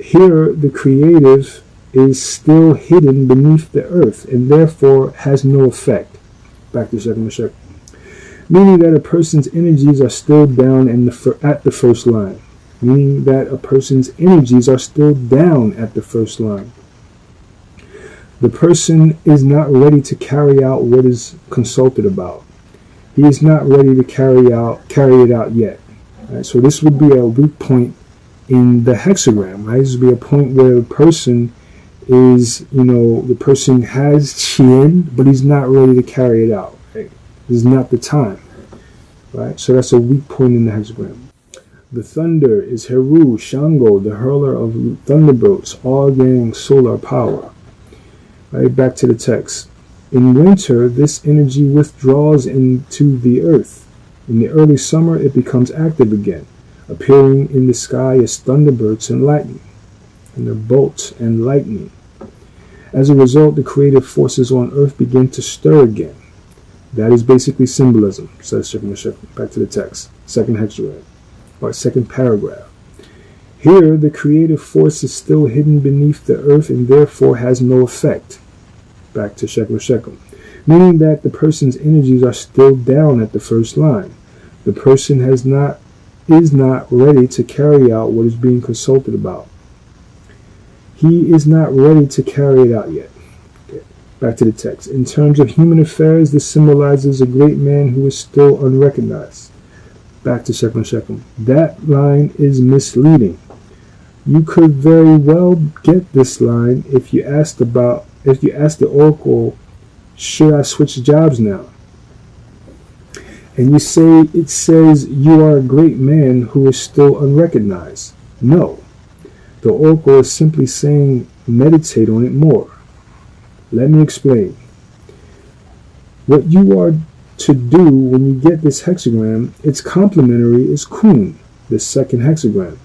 Here, the creative is still hidden beneath the earth and therefore has no effect. Back to Sherrill. Meaning that a person's energies are still down at the first line. Meaning that a person's energies are still down at the first line. The person is not ready to carry out what is consulted about. He is not ready to carry it out yet. Right? So this would be a weak point in the hexagram. Right? This would be a point where the person is, the person has Chien, but he's not ready to carry it out. Right? This is not the time. Right? So that's a weak point in the hexagram. The thunder is Heru, Shango, the hurler of thunderbolts, all yang, solar power. Right, back to the text. In winter, this energy withdraws into the earth. In the early summer, it becomes active again, appearing in the sky as thunderbirds and lightning, and the bolts and lightning. As a result, the creative forces on earth begin to stir again. That is basically symbolism, says Sherrill. Back to the text. Second hexagram. Or second paragraph. Here, the creative force is still hidden beneath the earth and therefore has no effect. Back to Sherrill. Meaning that the person's energies are still down at the first line. The person is not ready to carry out what is being consulted about. He is not ready to carry it out yet. Okay. Back to the text. In terms of human affairs, this symbolizes a great man who is still unrecognized. Back to Sherrill. That line is misleading. You could very well get this line if you asked the oracle, should I switch jobs now? And you say it says you are a great man who is still unrecognized. No. The oracle is simply saying meditate on it more. Let me explain. What you are to do when you get this hexagram, its complementary is Kun, the second hexagram.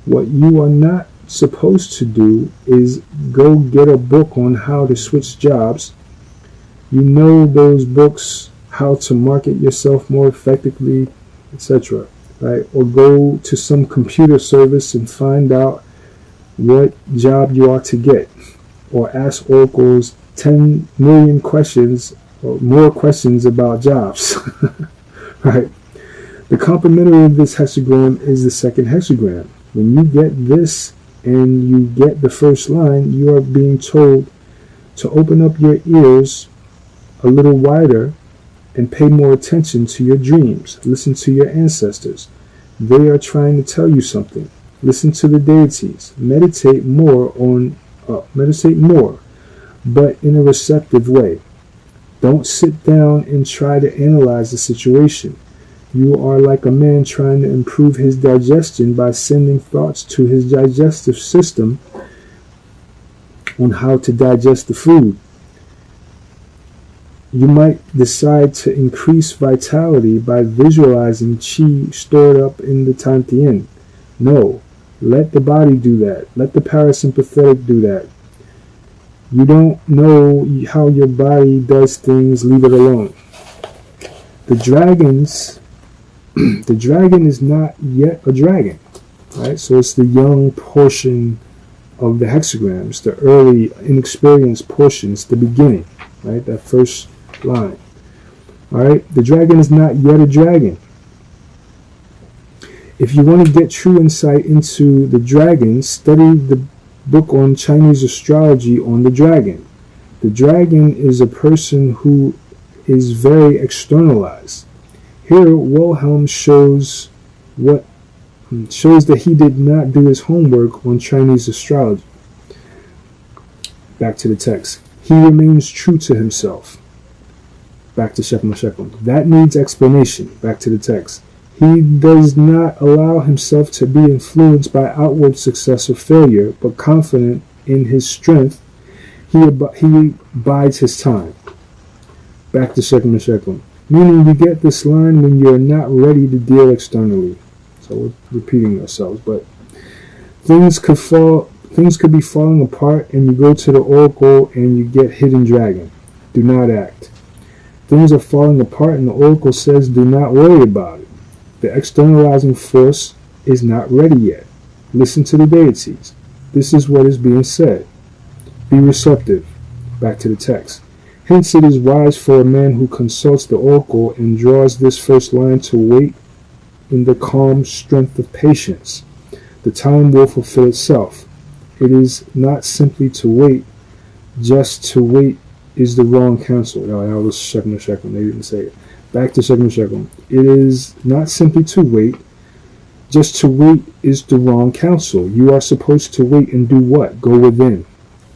What you are not supposed to do is go get a book on how to switch jobs. You know those books, how to market yourself more effectively, etc. Right? Or go to some computer service and find out what job you ought to get. Or ask oracles 10 million questions or more questions about jobs. Right? The complementary of this hexagram is the second hexagram. When you get this and you get the first line, you are being told to open up your ears a little wider and pay more attention to your dreams. Listen to your ancestors. They are trying to tell you something. Listen to the deities. Meditate more, but in a receptive way. Don't sit down and try to analyze the situation. You are like a man trying to improve his digestion by sending thoughts to his digestive system on how to digest the food. You might decide to increase vitality by visualizing qi stored up in the Tantien. No, let the body do that. Let the parasympathetic do that. You don't know how your body does things, leave it alone. The dragon is not yet a dragon, right? So it's the young portion of the hexagrams, the early inexperienced portions, the beginning, right? That first line. All right, the dragon is not yet a dragon. If you want to get true insight into the dragon, study the book on Chinese astrology on the dragon. The dragon is a person who is very externalized. Here, Wilhelm shows that he did not do his homework on Chinese astrology. Back to the text. He remains true to himself. Back to Shekel. That needs explanation. Back to the text. He does not allow himself to be influenced by outward success or failure, but confident in his strength, he bides his time. Back to Shekel. Meaning you get this line when you're not ready to deal externally. So we're repeating ourselves, but things could be falling apart and you go to the oracle and you get hidden dragon. Do not act. Things are falling apart and the oracle says do not worry about it. The externalizing force is not ready yet. Listen to the deities. This is what is being said. Be receptive. Back to the text. Hence it is wise for a man who consults the oracle and draws this first line to wait in the calm strength of patience. The time will fulfill itself. It is not simply to wait. Just to wait is the wrong counsel. No, that was Shekel. They didn't say it. Back to Shekel. It is not simply to wait. Just to wait is the wrong counsel. You are supposed to wait and do what? Go within.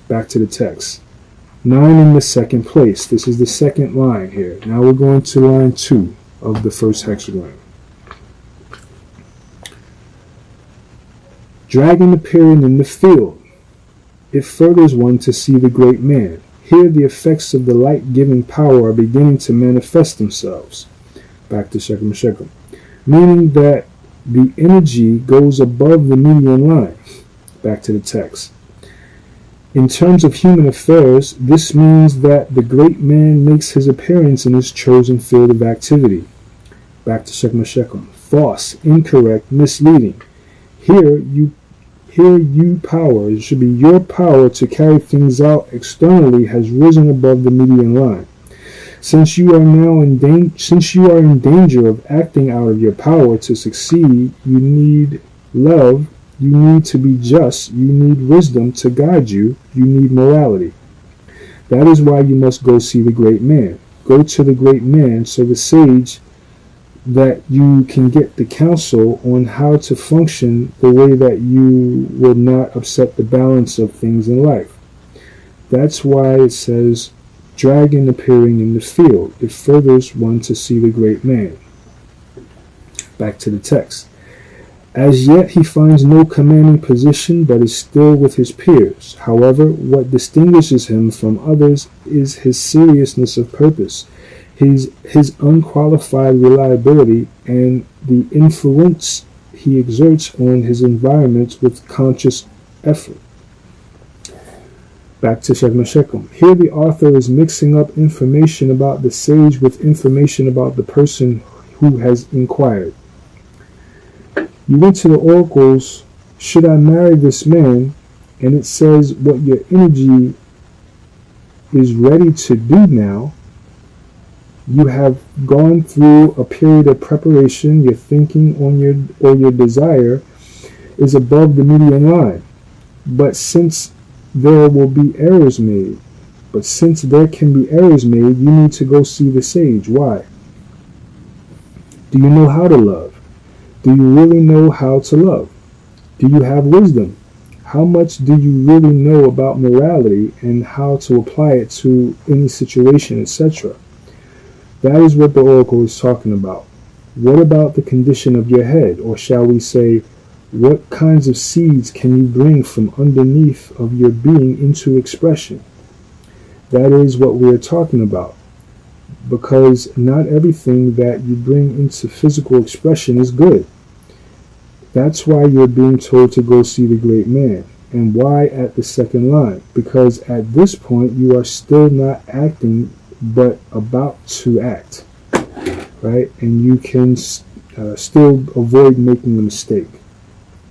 Back to the text. 9 in the second place. This is the second line here. Now we're going to line 2 of the first hexagram. Dragon appearing in the field. It furthers one to see the great man. Here the effects of the light-giving power are beginning to manifest themselves. Back to Shekel. Meaning that the energy goes above the median line. Back to the text. In terms of human affairs, this means that the great man makes his appearance in his chosen field of activity. Back to Shekel. False, incorrect, misleading. Here you power, it should be your power to carry things out externally has risen above the median line. Since you are in danger of acting out of your power to succeed, you need love, you need to be just, you need wisdom to guide you, you need morality. That is why you must go see the great man. Go to the great man, so the sage, that you can get the counsel on how to function the way that you will not upset the balance of things in life. That's why it says dragon appearing in the field. It furthers one to see the great man. Back to the text. As yet he finds no commanding position, but is still with his peers. However, what distinguishes him from others is his seriousness of purpose, his unqualified reliability, and the influence he exerts on his environment with conscious effort. Back to Shechem Shechem. Here the author is mixing up information about the sage with information about the person who has inquired. You went to the oracles, should I marry this man? And it says what your energy is ready to do now. You have gone through a period of preparation. Your thinking on your desire is above the median line. But since there can be errors made, you need to go see the sage. Why? Do you know how to love? Do you really know how to love? Do you have wisdom? How much do you really know about morality and how to apply it to any situation, etc.? That is what the oracle is talking about. What about the condition of your head? Or shall we say, what kinds of seeds can you bring from underneath of your being into expression? That is what we are talking about. Because not everything that you bring into physical expression is good. That's why you're being told to go see the great man. And why at the second line? Because at this point you are still not acting, but about to act, right? And you can still avoid making a mistake,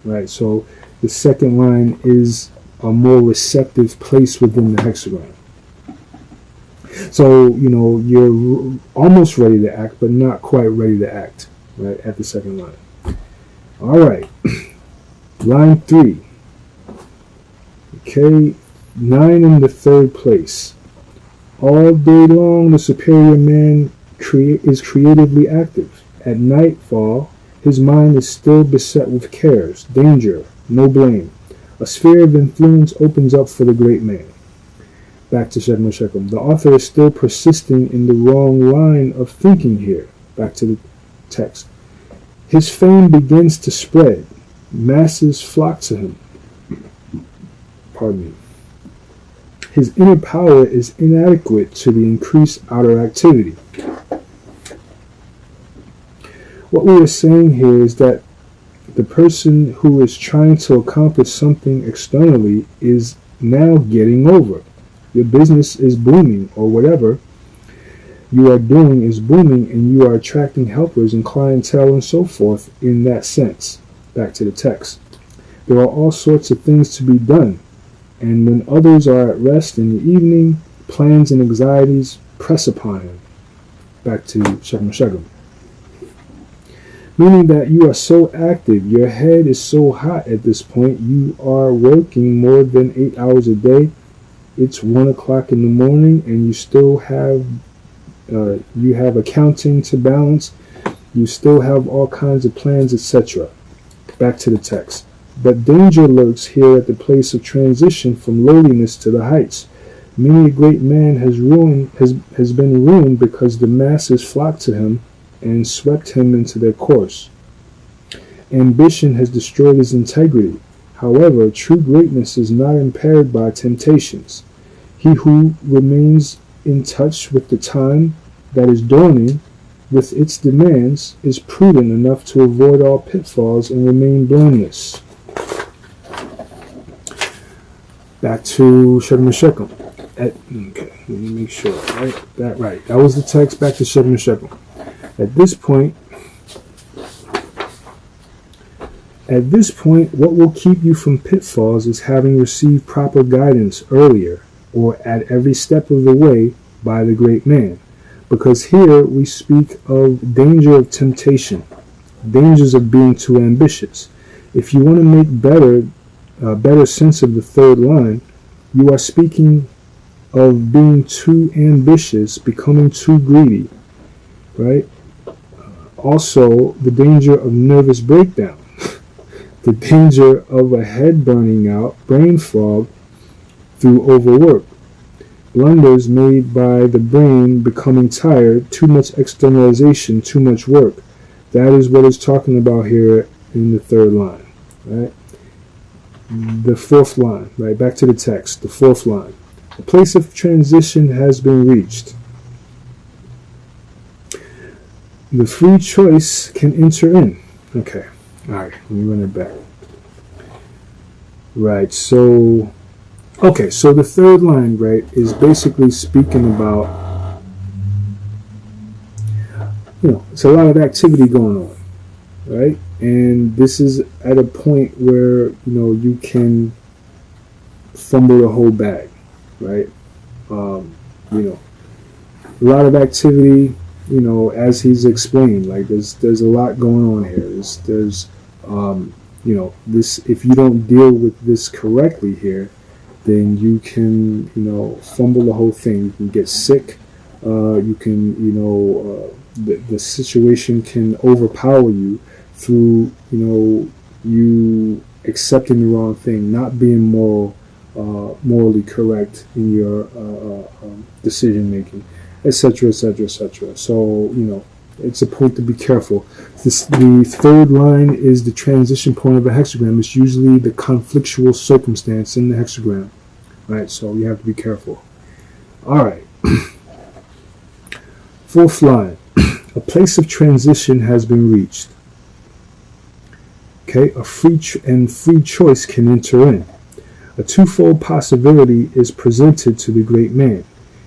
right? So the second line is a more receptive place within the hexagram. So, you're almost ready to act, but not quite ready to act, right, at the second line. All right, line 3. Okay, 9 in the third place. All day long, the superior man is creatively active. At nightfall, his mind is still beset with cares, danger, no blame. A sphere of influence opens up for the great man. Back to Shechem Shechem. The author is still persisting in the wrong line of thinking here. Back to the text. His fame begins to spread. Masses flock to him. Pardon me. His inner power is inadequate to the increased outer activity. What we are saying here is that the person who is trying to accomplish something externally is now getting over. Your business is booming, or whatever you are doing is booming, and you are attracting helpers and clientele and so forth in that sense. Back to the text. There are all sorts of things to be done, and when others are at rest in the evening, plans and anxieties press upon him. Back to Shechem Shechem. Meaning that you are so active, your head is so hot at this point, you are working more than 8 hours a day. It's 1 o'clock in the morning, and you still have accounting to balance. You still have all kinds of plans, etc. Back to the text. But danger lurks here at the place of transition from lowliness to the heights. Many a great man has been ruined because the masses flocked to him and swept him into their course. Ambition has destroyed his integrity. However, true greatness is not impaired by temptations. He who remains in touch with the time that is dawning with its demands is prudent enough to avoid all pitfalls and remain blameless. Back to Shechem Shechem. Okay, let me make sure. Right. That was the text. Back to Shechem Shechem. At this point, what will keep you from pitfalls is having received proper guidance earlier, or at every step of the way, by the great man. Because here we speak of danger of temptation, dangers of being too ambitious. If you want to make better sense of the third line, you are speaking of being too ambitious, becoming too greedy, right? Also, the danger of nervous breakdown, the danger of a head burning out, brain fog through overwork. blunders made by the brain becoming tired, too much externalization, too much work. That is what it's talking about here in the third line, right? The fourth line, right? Back to the text, the fourth line. The place of transition has been reached. The free choice can enter in. Okay, all right, let me run it back. Right, so, okay, so the third line, right, is basically speaking about, it's a lot of activity going on, right? And this is at a point where, you can fumble the whole bag, right? A lot of activity, as he's explained, like there's a lot going on here. There's this, if you don't deal with this correctly here, then you can, fumble the whole thing. You can get sick. You can, the situation can overpower you through, you accepting the wrong thing, not being morally correct in your decision making, etc., etc., etc. So, it's a point to be careful. The third line is the transition point of a hexagram. It's usually the conflictual circumstance in the hexagram, right? So you have to be careful. All right. Fourth line. A place of transition has been reached. Okay, a free choice can enter in. A twofold possibility is presented to the great man.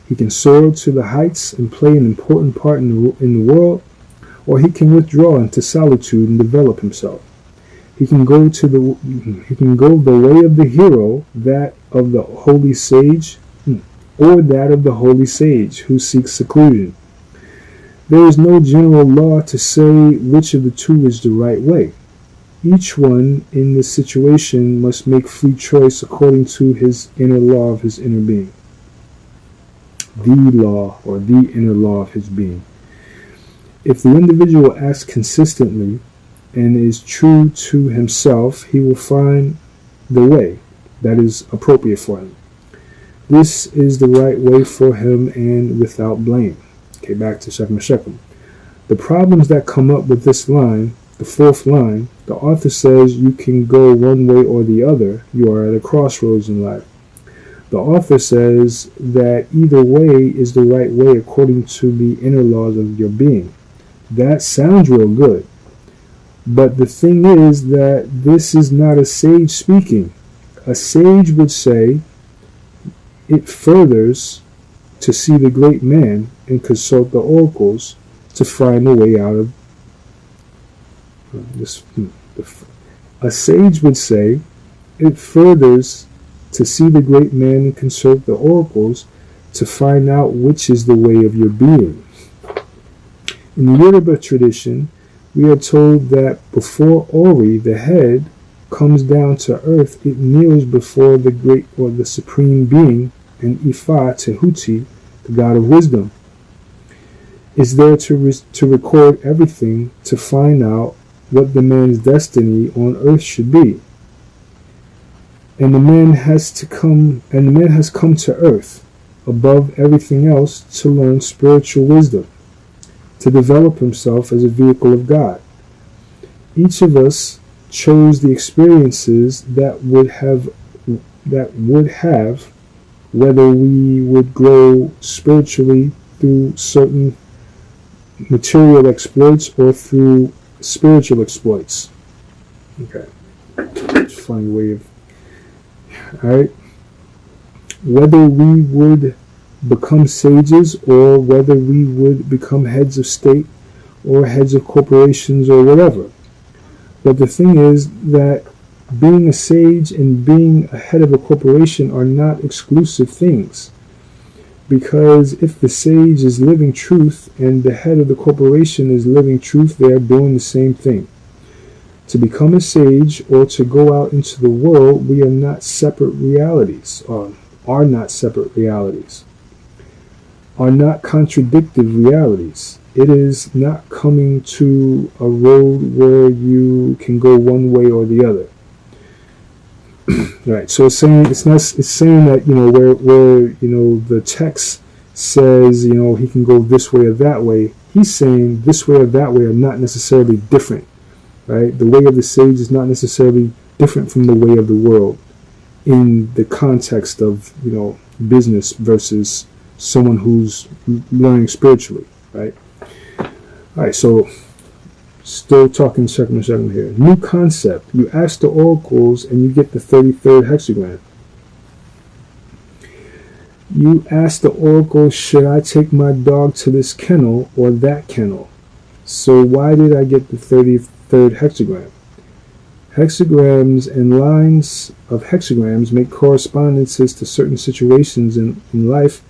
He can soar to the heights and play an important part in the world, or he can withdraw into solitude and develop himself. He can go the way of the hero, that of the holy sage, or that of the holy sage who seeks seclusion. There is no general law to say which of the two is the right way. Each one in this situation must make free choice according to his inner law of his inner being. The law or the inner law of his being. If the individual acts consistently and is true to himself, he will find the way that is appropriate for him. This is the right way for him and without blame. Okay, back to Shekem. The problems that come up with this line, the fourth line, the author says you can go one way or the other. You are at a crossroads in life. The author says that either way is the right way according to the inner laws of your being. That sounds real good. But the thing is that this is not a sage speaking. A sage would say it furthers to see the great man and consult the oracles to find a way out of this. A sage would say it furthers to see the great man and consult the oracles to find out which is the way of your being. In the Yoruba tradition, we are told that before Ori, the head, comes down to earth, it kneels before the great or the supreme being, and Ifa, Tehuti, the god of wisdom, is there to record everything, to find out what the man's destiny on earth should be. And the man has come to earth above everything else to learn spiritual wisdom, to develop himself as a vehicle of God. Each of us chose the experiences that would have whether we would grow spiritually through certain material exploits or through spiritual exploits. Okay. It's a funny way of... Alright. Whether we would become sages or whether we would become heads of state or heads of corporations or whatever. But the thing is that being a sage and being a head of a corporation are not exclusive things. Because if the sage is living truth and the head of the corporation is living truth, they are doing the same thing. To become a sage or to go out into the world, we are not separate realities, are not separate realities, are not contradictive realities. It is not coming to a road where you can go one way or the other. Right. So it's saying it's saying that, where the text says, he can go this way or that way. He's saying this way or that way are not necessarily different. Right. The way of the sage is not necessarily different from the way of the world in the context of, business versus someone who's learning spiritually. Right. All right. So still talking second here. New concept. You ask the oracles and you get the 33rd hexagram. You ask the oracle, should I take my dog to this kennel or that kennel? So why did I get the 33rd hexagram? Hexagrams and lines of hexagrams make correspondences to certain situations in life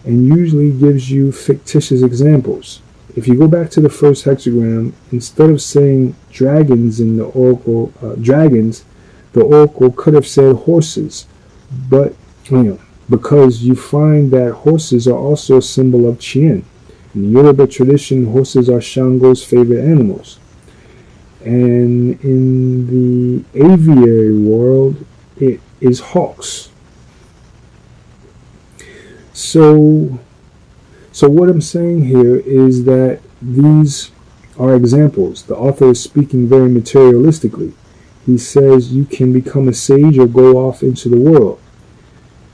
and usually gives you fictitious examples. If you go back to the first hexagram, instead of saying dragons in the oracle, the oracle could have said horses, but because you find that horses are also a symbol of Chien. In the Yoruba tradition, horses are Shango's favorite animals. And in the aviary world, it is hawks. So what I'm saying here is that these are examples. The author is speaking very materialistically. He says you can become a sage or go off into the world.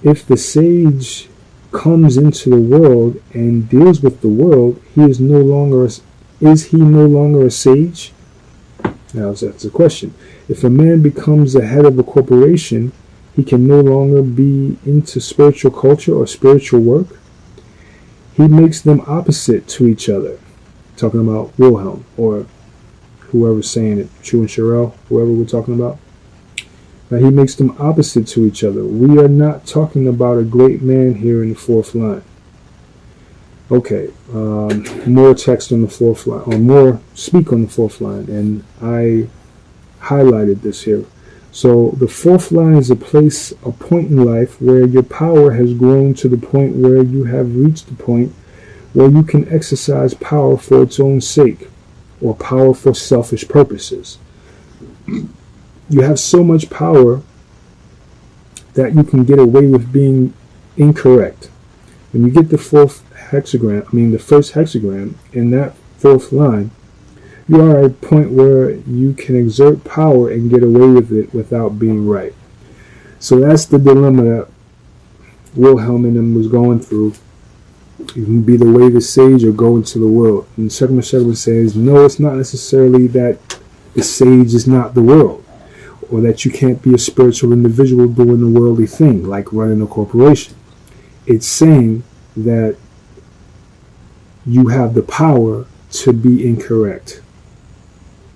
If the sage comes into the world and deals with the world, is he no longer a sage? Now that's the question. If a man becomes the head of a corporation, he can no longer be into spiritual culture or spiritual work. He makes them opposite to each other. Talking about Wilhelm or whoever's saying it, Chien and Sherrill, whoever we're talking about. Now, he makes them opposite to each other. We are not talking about a great man here in the fourth line. Okay, more text on the fourth line, or more speak on the fourth line, and I highlighted this here. So the fourth line is a point in life where your power has grown to the point where you have reached the point where you can exercise power for its own sake, or power for selfish purposes. You have so much power that you can get away with being incorrect. When you get the first hexagram in that fourth line, you are at a point where you can exert power and get away with it without being right. So that's the dilemma that Wilhelm and him was going through. You can be the way of the sage or go into the world. And Second says, no, it's not necessarily that the sage is not the world, or that you can't be a spiritual individual doing a worldly thing, like running a corporation. It's saying that you have the power to be incorrect.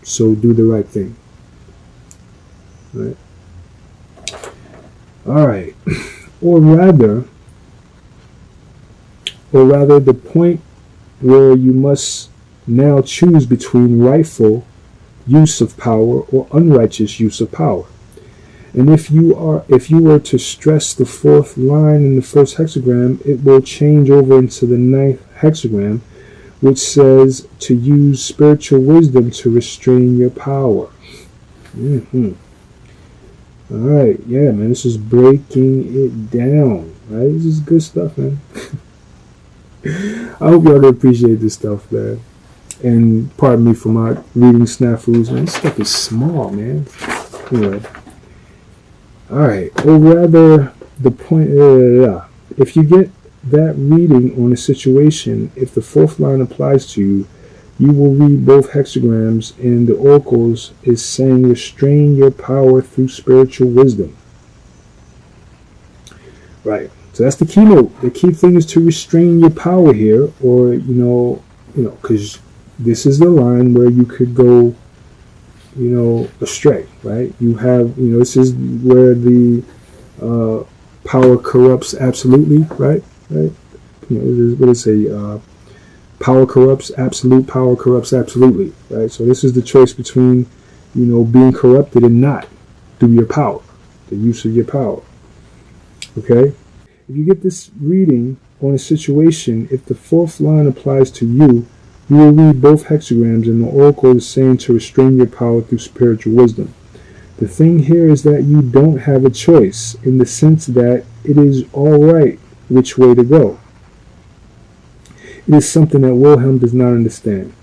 So do the right thing. Right? All right. Or rather the point where you must now choose between rightful use of power or unrighteous use of power. And if you were to stress the fourth line in the first hexagram, it will change over into the ninth hexagram, which says to use spiritual wisdom to restrain your power. All right, yeah, man, this is breaking it down, right? This is good stuff, man. I hope y'all do appreciate this stuff, man. And pardon me for my reading snafus, man. This stuff is small, man. Anyway. All right, or rather, the point, if you get that reading on a situation, if the fourth line applies to you, you will read both hexagrams, and the oracles is saying restrain your power through spiritual wisdom. Right. So that's the keynote. The key thing is to restrain your power here, or because this is the line where you could go, astray. Right. You have, this is where the power corrupts absolutely. Right. Right. What does it say? Power corrupts absolute. Power corrupts absolutely. Right. So this is the choice between, being corrupted and not through your power, the use of your power. Okay. If you get this reading on a situation, if the fourth line applies to you, you will read both hexagrams, and the oracle is saying to restrain your power through spiritual wisdom. The thing here is that you don't have a choice, in the sense that it is all right which way to go. It is something that Wilhelm does not understand.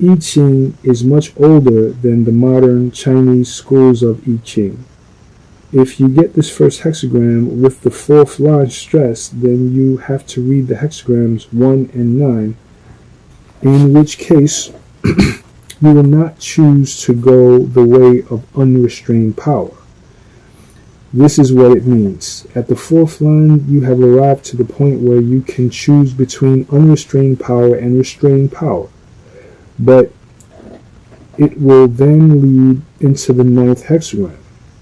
I Ching is much older than the modern Chinese schools of I Ching. If you get this first hexagram with the fourth line stressed, then you have to read the hexagrams 1 and 9, in which case you will not choose to go the way of unrestrained power. This is what it means. At the fourth line, you have arrived to the point where you can choose between unrestrained power and restrained power. But it will then lead into the 9th hexagram,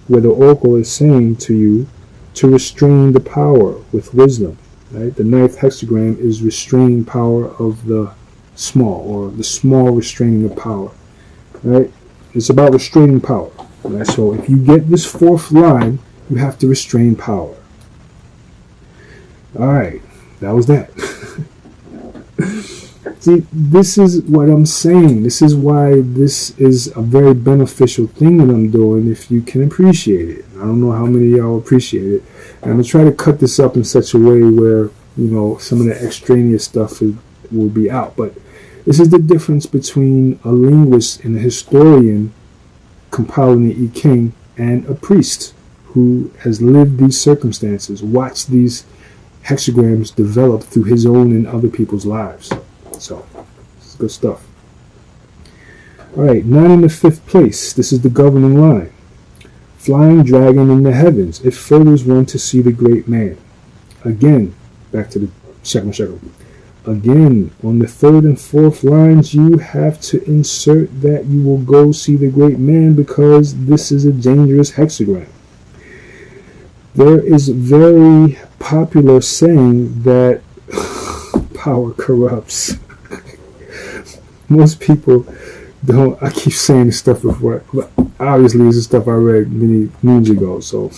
where the oracle is saying to you to restrain the power with wisdom. Right? The 9th hexagram is restraining power of the small, or the small restraining of power. Right? It's about restraining power. Right? So if you get this fourth line, you have to restrain power. All right, that was that. See, this is what I'm saying. This is why this is a very beneficial thing that I'm doing, if you can appreciate it. I don't know how many of y'all appreciate it. And I'm going to try to cut this up in such a way where, some of the extraneous stuff will be out. But this is the difference between a linguist and a historian compiling the I Ching and a priest who has lived these circumstances, watched these hexagrams develop through his own and other people's lives. So, this is good stuff. All right, 9 in the 5th place. This is the governing line. Flying dragon in the heavens. It furthers one to see the great man. Again, back to the Sherrill. Again, on the 3rd and 4th lines, you have to insert that you will go see the great man, because this is a dangerous hexagram. There is a very popular saying that power corrupts. Most people don't. I keep saying this stuff before, but obviously this is stuff I read many moons ago. So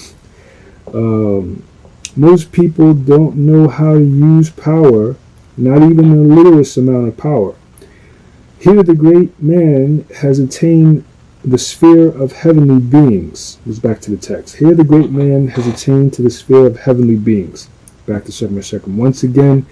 most people don't know how to use power, not even the littlest amount of power. Here the great man has attained the sphere of heavenly beings. Let's back to the text. Here the great man has attained to the sphere of heavenly beings. Back to Sherrill. Once again,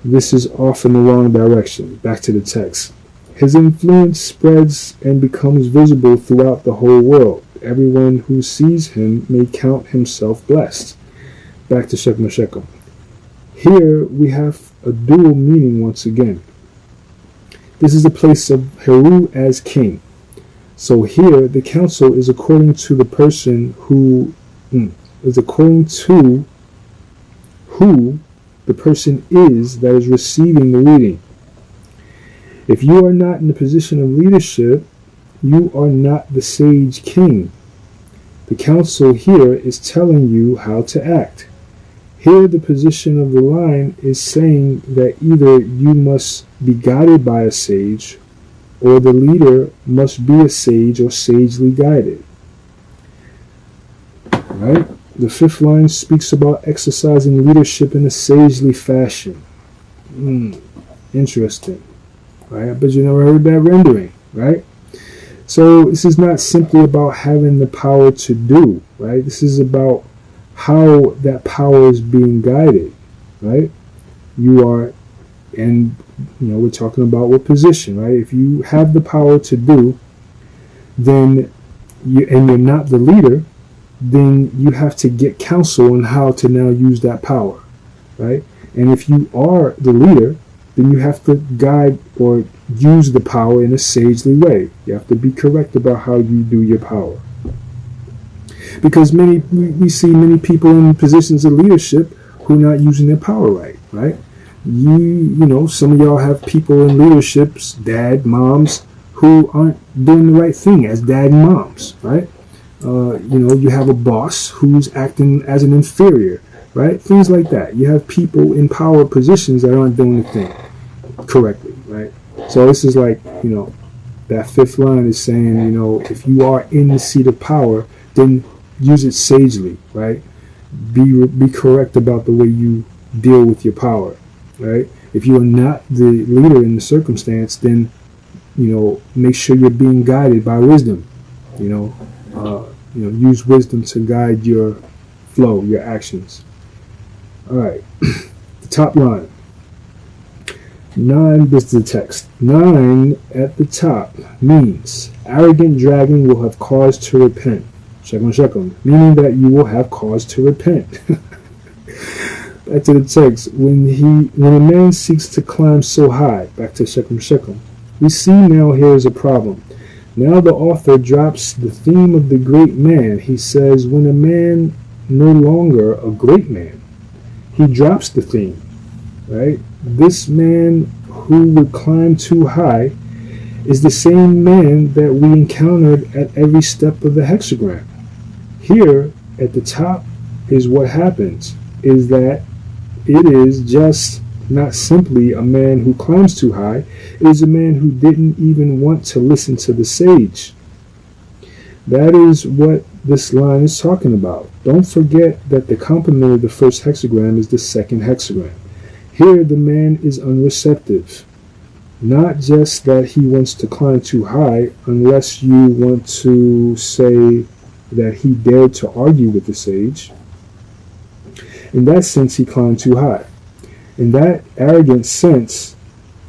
this is off in the wrong direction. Back to the text. His influence spreads and becomes visible throughout the whole world. Everyone who sees him may count himself blessed. Back to Sherrill. Here we have a dual meaning once again. This is the place of Heru as king. So here the counsel is according to the person who is according to who the person is that is receiving the reading. If you are not in the position of leadership, you are not the sage king. The counsel here is telling you how to act. Here the position of the line is saying that either you must be guided by a sage, or the leader must be a sage or sagely guided. Right? The 5th line speaks about exercising leadership in a sagely fashion. Interesting. Right? I bet you never heard that rendering. Right? So this is not simply about having the power to do. Right? This is about how that power is being guided. Right? You are, and we're talking about what position, right? If you have the power to do, then and you're not the leader, then you have to get counsel on how to now use that power, right? And if you are the leader, then you have to guide or use the power in a sagely way. You have to be correct about how you do your power. Because we see many people in positions of leadership who are not using their power right? Some of y'all have people in leaderships, dad, moms, who aren't doing the right thing as dad and moms, right? You have a boss who's acting as an inferior, right? Things like that. You have people in power positions that aren't doing the thing correctly, right? So this is like, that 5th line is saying, if you are in the seat of power, then use it sagely, right? Be correct about the way you deal with your power. Right? If you are not the leader in the circumstance, then make sure you're being guided by wisdom. use wisdom to guide your flow, your actions. All right, the top line. 9, this is the text. 9 at the top means arrogant dragon will have cause to repent. Shekum, meaning that you will have cause to repent. Back to the text. When a man seeks to climb so high, back to Shekum, we see now here is a problem. Now the author drops the theme of the great man. He says, when a man no longer a great man, he drops the theme, right? This man who would climb too high is the same man that we encountered at every step of the hexagram. Here at the top is what happens, is that it is just not simply a man who climbs too high, it is a man who didn't even want to listen to the sage. That is what this line is talking about. Don't forget that the complement of the first hexagram is the second hexagram. Here the man is unreceptive. Not just that he wants to climb too high, unless you want to say that he dared to argue with the sage. In that sense, he climbed too high. In that arrogant sense,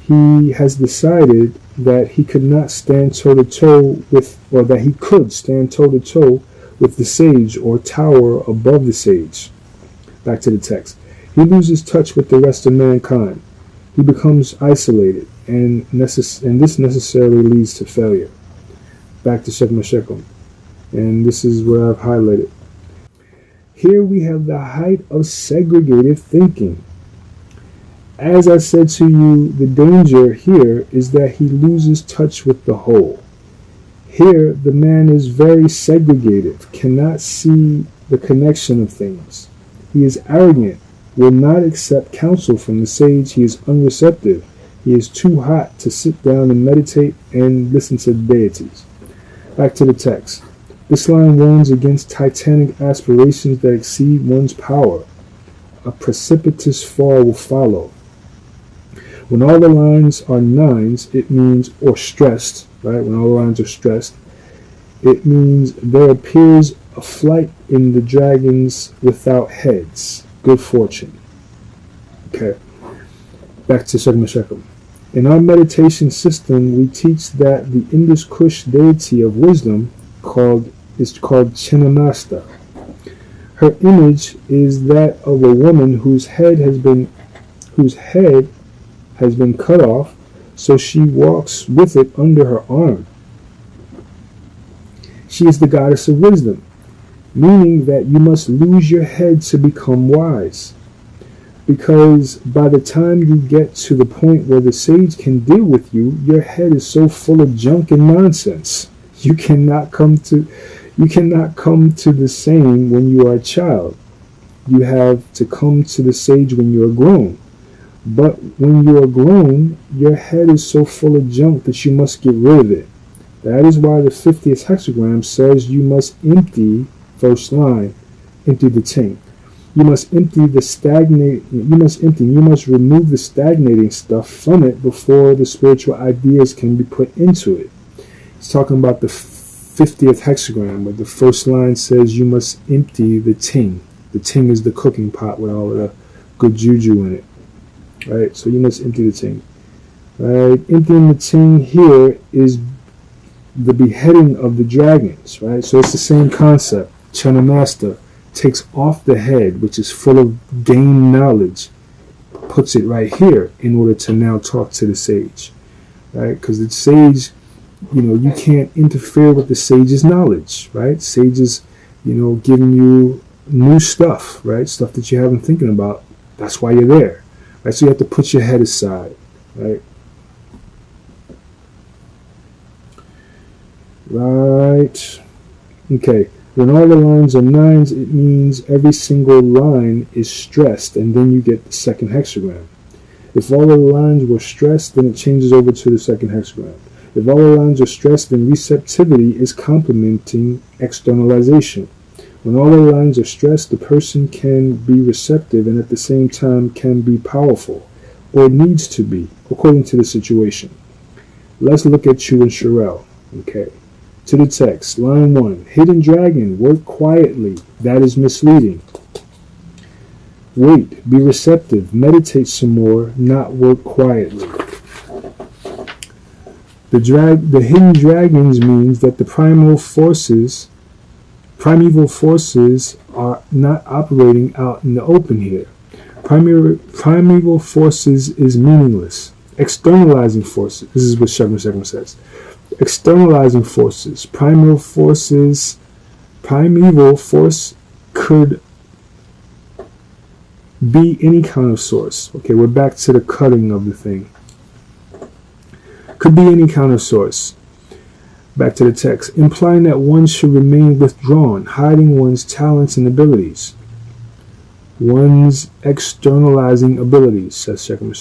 he has decided that he could not stand toe-to-toe with, or that he could stand toe-to-toe with the sage or tower above the sage. Back to the text. He loses touch with the rest of mankind. He becomes isolated, and this necessarily leads to failure. Back to Shekum. And this is what I've highlighted. Here we have the height of segregated thinking. As I said to you, the danger here is that he loses touch with the whole. Here, the man is very segregated, cannot see the connection of things. He is arrogant, will not accept counsel from the sage. He is unreceptive. He is too hot to sit down and meditate and listen to the deities. Back to the text. This line warns against titanic aspirations that exceed one's power. A precipitous fall will follow. When all the lines are 9s, it means, or stressed, right? When all the lines are stressed, it means there appears a flight in the dragons without heads. Good fortune. Okay. Back to Shekum. In our meditation system, we teach that the Indus Kush deity of wisdom is called Chien. Her image is that of a woman whose head has been cut off, so she walks with it under her arm. She is the goddess of wisdom, meaning that you must lose your head to become wise. Because by the time you get to the point where the sage can deal with you, your head is so full of junk and nonsense. You cannot come to the same when you are a child. You have to come to the sage when you are grown. But when you are grown, your head is so full of junk that you must get rid of it. That is why the 50th hexagram says you must empty, first line, empty the tank. You must remove the stagnating stuff from it before the spiritual ideas can be put into it. It's talking about the 50th hexagram, where the first line says you must empty the ting. The ting is the cooking pot with all of the good juju in it. Right? So you must empty the ting. Right? Emptying the ting here is the beheading of the dragons. Right? So it's the same concept. Chien takes off the head, which is full of game knowledge, puts it right here in order to now talk to the sage. Right? Because the sage, you can't interfere with the sage's knowledge, right? Sage is, giving you new stuff, right? Stuff that you haven't thinking about. That's why you're there, right? So you have to put your head aside, right? Right. Okay. When all the lines are 9s, it means every single line is stressed, and then you get the second hexagram. If all the lines were stressed, then it changes over to the second hexagram. If all the lines are stressed, then receptivity is complementing externalization. When all the lines are stressed, the person can be receptive and at the same time can be powerful, or needs to be, according to the situation. Let's look at you and Sherrill. Okay. To the text, line 1. Hidden dragon, work quietly. That is misleading. Wait, be receptive, meditate some more, not work quietly. The hidden dragons means that the primeval forces are not operating out in the open here. Primeval forces is meaningless. Externalizing forces. This is what Sherrill says. Externalizing forces. Primeval force could be any kind of source. Okay, we're back to the cutting of the thing. Could be any kind of source. Back to the text. Implying that one should remain withdrawn, hiding one's talents and abilities. One's externalizing abilities, says Sherrill.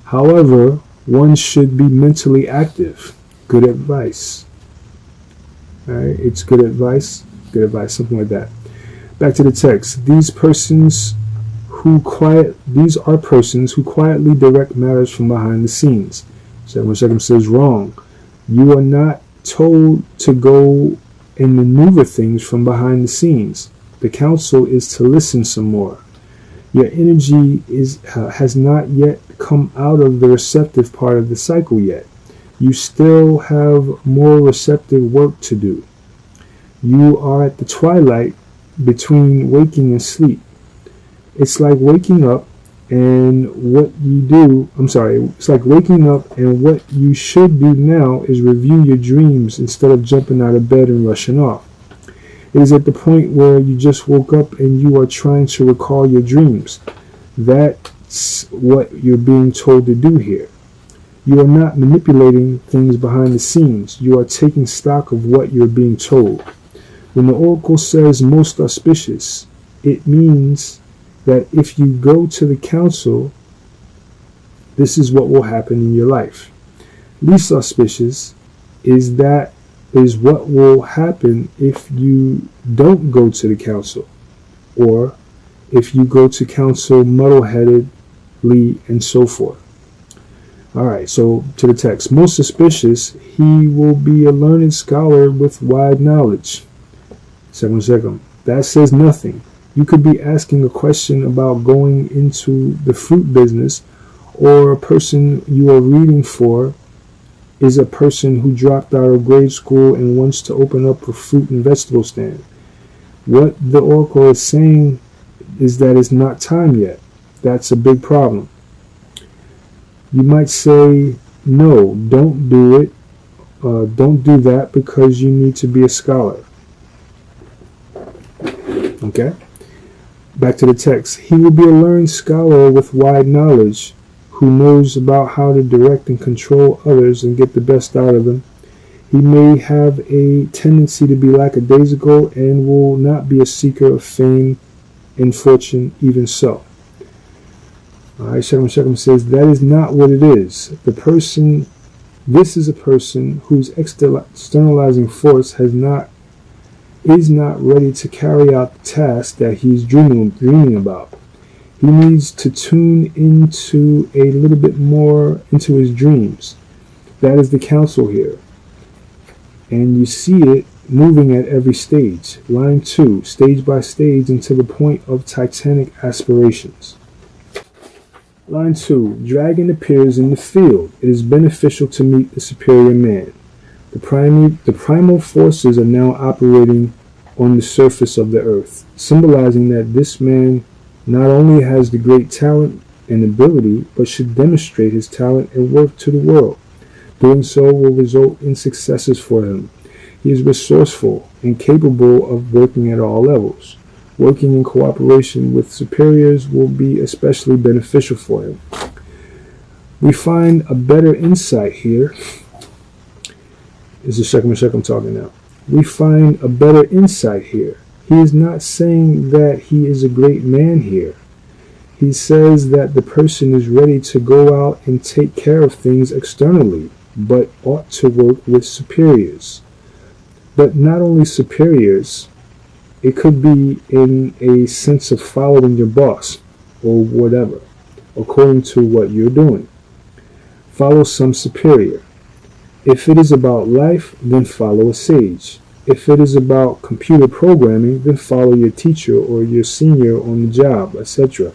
However, one should be mentally active. Good advice. Alright, it's good advice, something like that. Back to the text. These are persons who quietly direct matters from behind the scenes. Sherrill says wrong. You are not told to go and maneuver things from behind the scenes. The counsel is to listen some more. Your energy has not yet come out of the receptive part of the cycle yet. You still have more receptive work to do. You are at the twilight between waking and sleep. It's like waking up and what you should do now is review your dreams instead of jumping out of bed and rushing off. It is at the point where you just woke up and you are trying to recall your dreams. That's what you're being told to do here. You are not manipulating things behind the scenes. You are taking stock of what you're being told. When the oracle says most auspicious, it means that if you go to the council, this is what will happen in your life. Least auspicious is what will happen if you don't go to the council, or if you go to council muddle-headedly, and so forth. Alright, so to the text. Most suspicious, he will be a learned scholar with wide knowledge. Second. That says nothing. You could be asking a question about going into the fruit business, or a person you are reading for is a person who dropped out of grade school and wants to open up a fruit and vegetable stand. What the oracle is saying is that it's not time yet. That's a big problem. You might say, no, don't do it. Don't do that because you need to be a scholar. Okay? Back to the text. He will be a learned scholar with wide knowledge who knows about how to direct and control others and get the best out of them. He may have a tendency to be lackadaisical and will not be a seeker of fame and fortune even so. Alright, Sherrill says that is not what it is. This is a person whose externalizing force is not ready to carry out the task that he's dreaming about. He needs to tune into a little bit more into his dreams. That is the counsel here. And you see it moving at every stage. Line 2, stage by stage until the point of titanic aspirations. Line 2, dragon appears in the field. It is beneficial to meet the superior man. The primal forces are now operating on the surface of the earth, symbolizing that this man not only has the great talent and ability, but should demonstrate his talent and worth to the world. Doing so will result in successes for him. He is resourceful and capable of working at all levels. Working in cooperation with superiors will be especially beneficial for him. We find a better insight here. This is Shechem talking now. We find a better insight here. He is not saying that he is a great man here. He says that the person is ready to go out and take care of things externally, but ought to work with superiors. But not only superiors, it could be in a sense of following your boss or whatever, according to what you're doing. Follow some superior. If it is about life, then follow a sage. If it is about computer programming, then follow your teacher or your senior on the job, etc.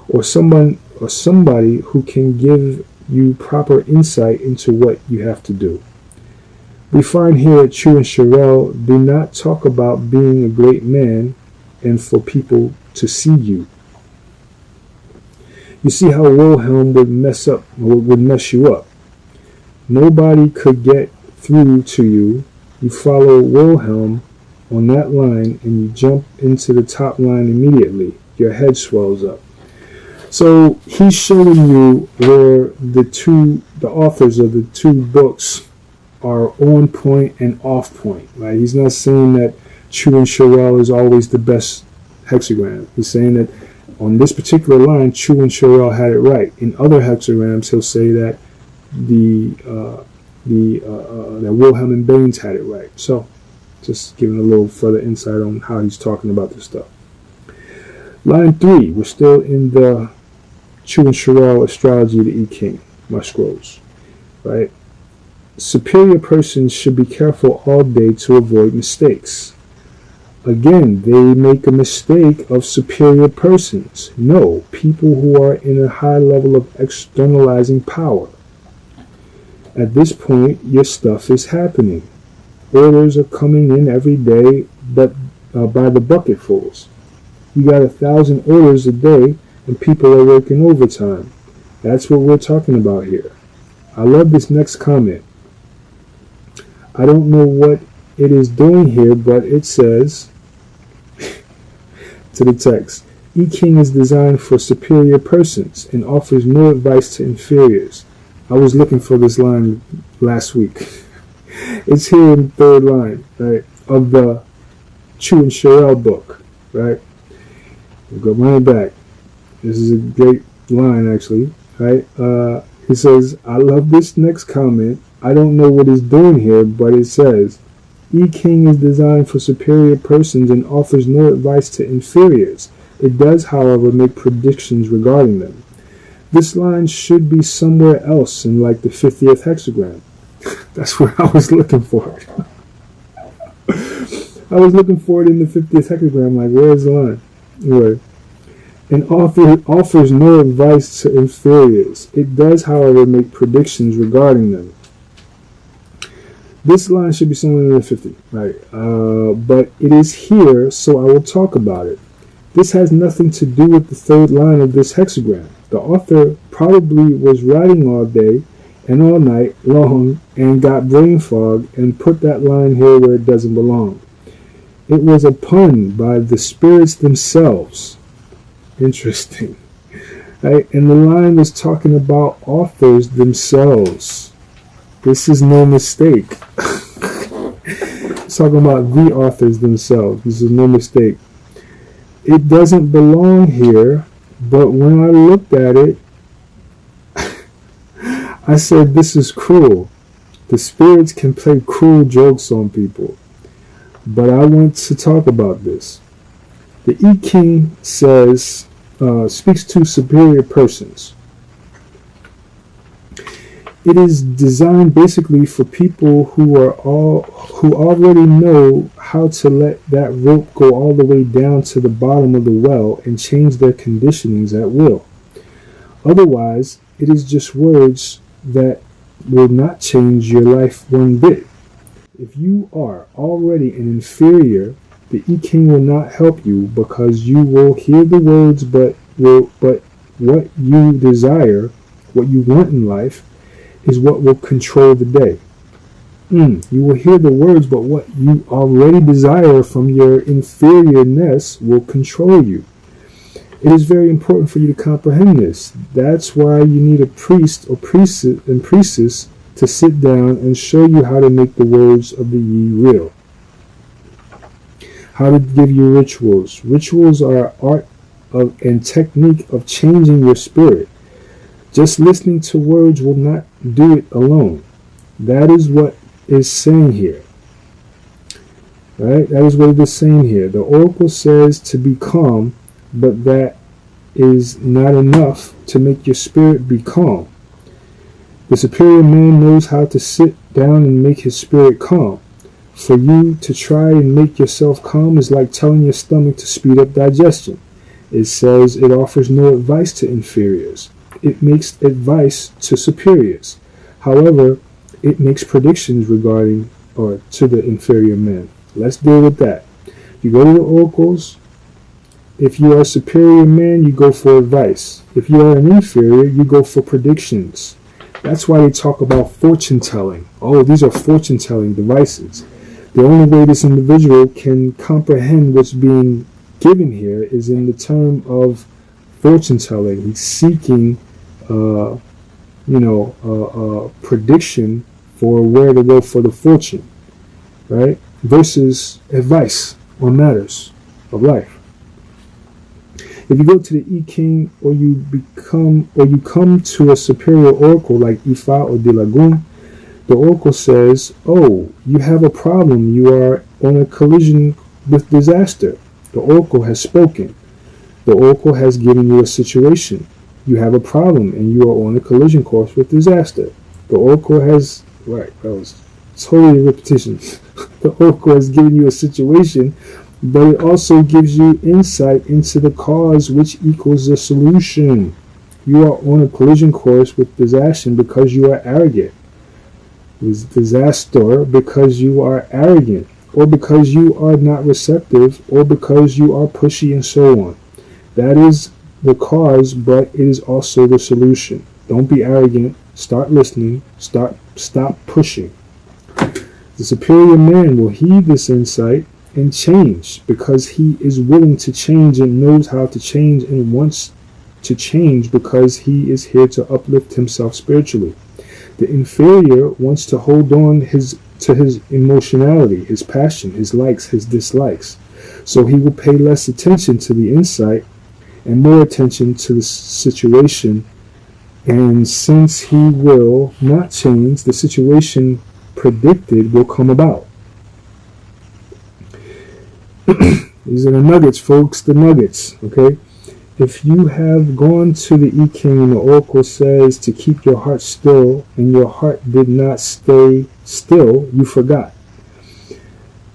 Or somebody who can give you proper insight into what you have to do. We find here at Chien and Sherrill, do not talk about being a great man and for people to see you. You see how Wilhelm would mess you up. Nobody could get through to you. You follow Wilhelm on that line and you jump into the top line immediately. Your head swells up. So he's showing you where the authors of the two books are on point and off point, right? He's not saying that Chien and Sherrill is always the best hexagram. He's saying that on this particular line, Chien and Sherrill had it right. In other hexagrams, he'll say that that Wilhelm and Baynes had it right. So, just giving a little further insight on how he's talking about this stuff. Line 3, we're still in the Chien and Sherrill Astrology, the I Ching, my scrolls, right? Superior persons should be careful all day to avoid mistakes. Again, they make a mistake of superior persons. No, people who are in a high level of externalizing power. At this point, your stuff is happening. Orders are coming in every day, but by the bucketfuls. You got 1,000 orders a day, and people are working overtime. That's what we're talking about here. I love this next comment. I don't know what it is doing here, but it says, to the text, I Ching is designed for superior persons and offers no advice to inferiors. I was looking for this line last week. It's here in the third line, right, of the Chien and Sherrill book, right? We'll go running back. This is a great line, actually, right? It says, I love this next comment. I don't know what it's doing here, but it says, I Ching is designed for superior persons and offers no advice to inferiors. It does, however, make predictions regarding them. This line should be somewhere else in like the 50th hexagram. That's where I was looking for it. I was looking for it in the 50th hexagram, like, where's the line? Anyway. An author offers no advice to inferiors. It does, however, make predictions regarding them. This line should be somewhere in the 50, right? But it is here, so I will talk about it. This has nothing to do with the third line of this hexagram. The author probably was writing all day and all night long and got brain fog and put that line here where it doesn't belong. It was a pun by the spirits themselves. Interesting. Right? And the line was talking about authors themselves. This is no mistake. It's talking about the authors themselves. This is no mistake. It doesn't belong here, but when I looked at it, I said, this is cruel. The spirits can play cruel jokes on people. But I want to talk about this. The I Ching says, speaks to superior persons. It is designed basically for people who already know how to let that rope go all the way down to the bottom of the well and change their conditionings at will. Otherwise, it is just words that will not change your life one bit. If you are already an inferior, the I Ching will not help you because you will hear the words, but what you desire, what you want in life, is what will control the day. You will hear the words, but what you already desire from your inferiorness will control you. It is very important for you to comprehend this. That's why you need a priest or priestess to sit down and show you how to make the words of the Yi real. How to give you rituals. Rituals are art and technique of changing your spirit. Just listening to words will not do it alone. That is what is saying here. Right? That is what it is saying here. The oracle says to be calm, but that is not enough to make your spirit be calm. The superior man knows how to sit down and make his spirit calm. For you to try and make yourself calm is like telling your stomach to speed up digestion. It says it offers no advice to inferiors. It makes advice to superiors. However, it makes predictions regarding or to the inferior man. Let's deal with that. You go to the oracles. If you are a superior man, you go for advice. If you are an inferior, you go for predictions. That's why they talk about fortune telling. Oh, these are fortune telling devices. The only way this individual can comprehend what's being given here is in the term of fortune telling. He's seeking, prediction for where to go for the fortune, right? Versus advice on matters of life. If you go to the I Ching or you come to a superior oracle like Ifa or De Lagun, the oracle says, oh, you have a problem. You are on a collision with disaster. The oracle has spoken. The oracle has given you a situation. You have a problem and you are on a collision course with disaster. The oracle has, right, that was totally a repetition. The oracle has given you a situation, but it also gives you insight into the cause, which equals the solution. You are on a collision course with disaster because you are arrogant. With disaster because you are arrogant, or because you are not receptive, or because you are pushy, and so on. That is the cause, but it is also the solution. Don't be arrogant. Start listening. Stop pushing. The superior man will heed this insight and change because he is willing to change and knows how to change and wants to change because he is here to uplift himself spiritually. The inferior wants to hold on to his emotionality, his passion, his likes, his dislikes. So he will pay less attention to the insight and more attention to the situation. And since he will not change, the situation predicted will come about. These are the nuggets, folks, the nuggets, okay? If you have gone to the I Ching and the oracle says to keep your heart still, and your heart did not stay still, you forgot.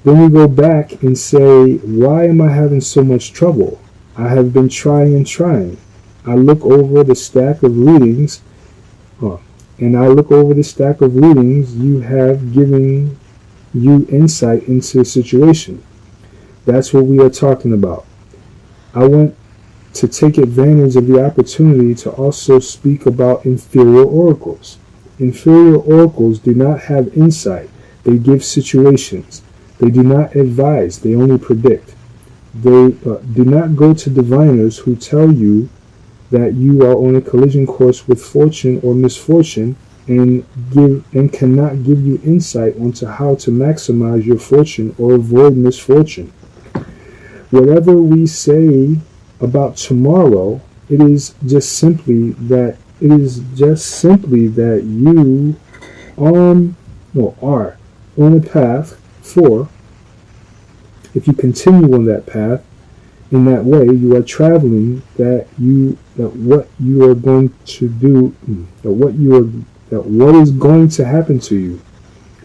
Then you go back and say, why am I having so much trouble? I have been trying and trying. I look over the stack of readings, you have given you insight into the situation. That's what we are talking about. I want to take advantage of the opportunity to also speak about inferior oracles. Inferior oracles do not have insight. They give situations. They do not advise. They only predict. They do not go to diviners who tell you that you are on a collision course with fortune or misfortune and cannot give you insight onto how to maximize your fortune or avoid misfortune. Whatever we say about tomorrow, it is just simply that you are on a path for. If you continue on that path in that way, you are traveling what is going to happen to you,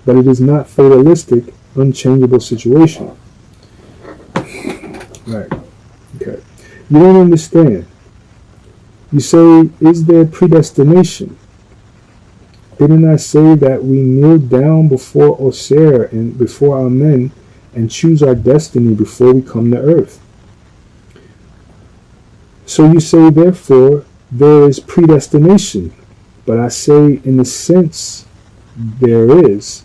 but it is not fatalistic, unchangeable situation. Right. Okay. You don't understand. You say, is there predestination? Didn't I say that we kneel down before Osir and before our men and choose our destiny before we come to earth? So you say, therefore, there is predestination. But I say, in the sense there is,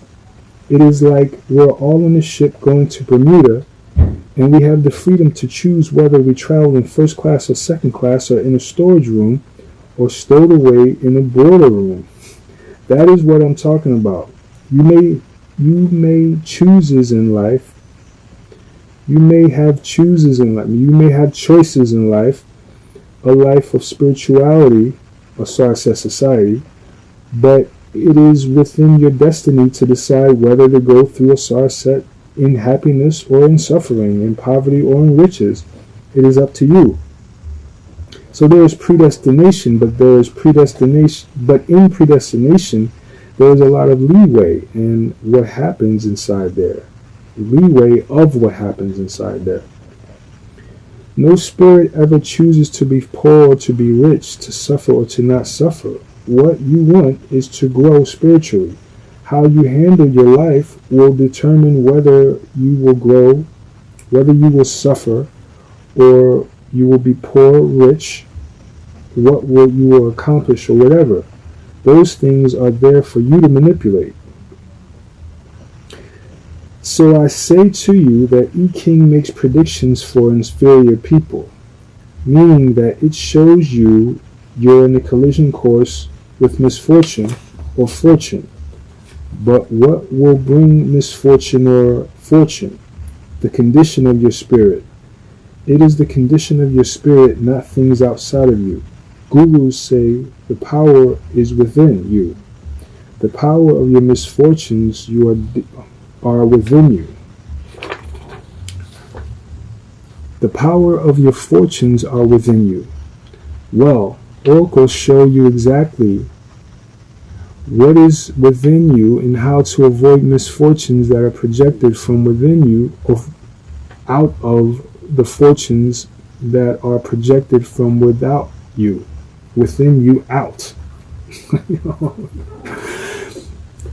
it is like we're all on a ship going to Bermuda, and we have the freedom to choose whether we travel in first class or second class or in a storage room or stowed away in a boiler room. That is what I'm talking about. You may chooses in life. You may have choices in life. You may have choices in life, a life of spirituality, or so I said society, but it is within your destiny to decide whether to go through a Sarset in happiness or in suffering, in poverty or in riches. It is up to you. So there is predestination, but in predestination, there is a lot of leeway in what happens inside there. Leeway of what happens inside there. No spirit ever chooses to be poor or to be rich, to suffer or to not suffer. What you want is to grow spiritually. How you handle your life will determine whether you will grow, whether you will suffer, or you will be poor, rich, you will accomplish, or whatever. Those things are there for you to manipulate. So I say to you that I Ching makes predictions for inferior people, meaning that it shows you you're in a collision course with misfortune or fortune. But what will bring misfortune or fortune? The condition of your spirit. It is the condition of your spirit, not things outside of you. Gurus say the power is within you. The power of your misfortunes are within you. The power of your fortunes are within you. Well, oracles show you exactly what is within you and how to avoid misfortunes that are projected from within you or out of the fortunes that are projected from without you, within you, out.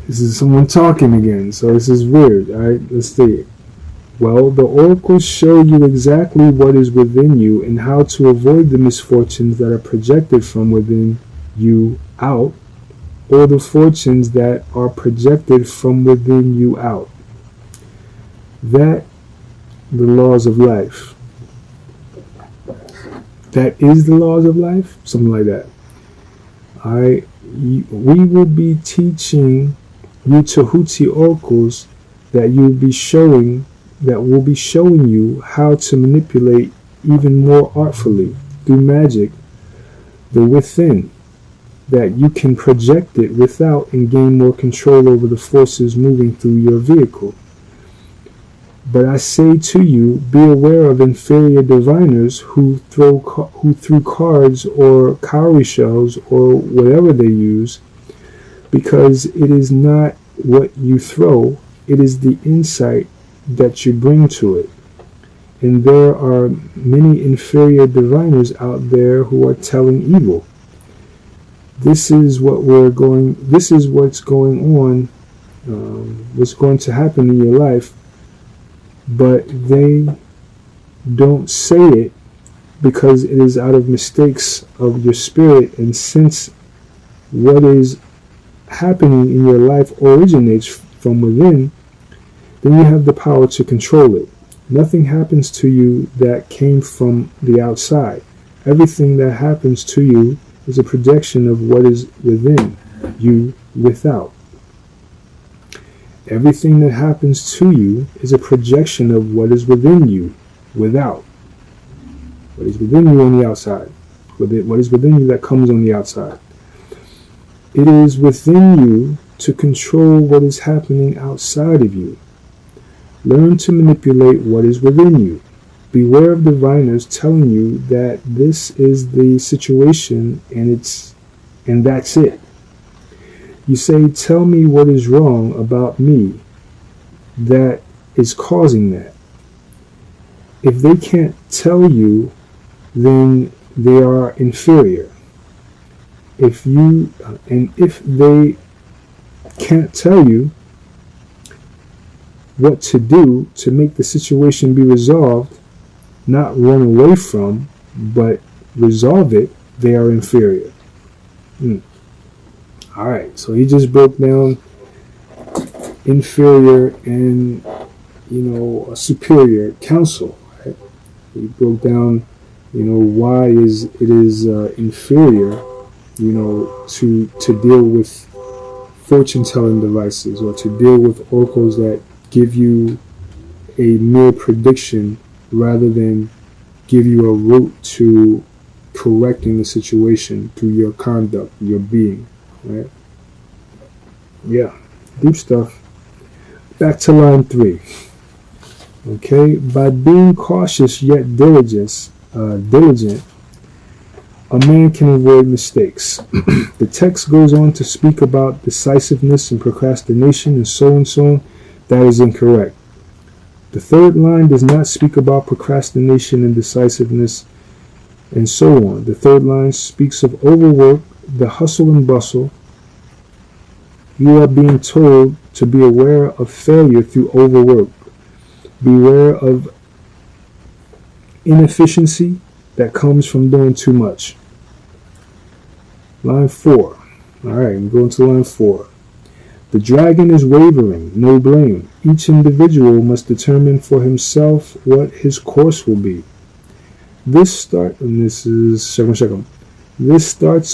This is someone talking again, so this is weird. All right, let's see. Well, the oracles show you exactly what is within you and how to avoid the misfortunes that are projected from within you out, or the fortunes that are projected from within you out. That the laws of life. That is the laws of life? Something like that. We will be teaching you Tehuti oracles that will be showing you how to manipulate even more artfully through magic the within, that you can project it without and gain more control over the forces moving through your vehicle. But I say to you, be aware of inferior diviners who threw cards or cowrie shells or whatever they use, because it is not what you throw, it is the insight that you bring to it. And there are many inferior diviners out there who are telling evil. This is what's going on, what's going to happen in your life, but they don't say it because it is out of mistakes of your spirit. And since what is happening in your life originates from within, then you have the power to control it. Nothing happens to you that came from the outside. Everything that happens to you is a projection of what is within you without. Everything that happens to you is a projection of what is within you without. What is within you on the outside. What is within you that comes on the outside. It is within you to control what is happening outside of you. Learn to manipulate what is within you. Beware of diviners telling you that this is the situation and that's it. You say, tell me what is wrong about me that is causing that. If they can't tell you, then they are inferior. If they can't tell you what to do to make the situation be resolved, not run away from, but resolve it, they are inferior. Alright, so he just broke down inferior and, a superior counsel. Right? He broke down, why it is inferior, to deal with fortune-telling devices or to deal with oracles that give you a mere prediction rather than give you a route to correcting the situation through your conduct, your being, right? Yeah, deep stuff. Back to line 3. Okay, by being cautious yet diligent, a man can avoid mistakes. The text goes on to speak about decisiveness and procrastination and so on. That is incorrect. The third line does not speak about procrastination and decisiveness and so on. The third line speaks of overwork, the hustle and bustle. You are being told to be aware of failure through overwork. Beware of inefficiency that comes from doing too much. Line 4. Alright, I'm going to line 4. The dragon is wavering, no blame. Each individual must determine for himself what his course will be. This starts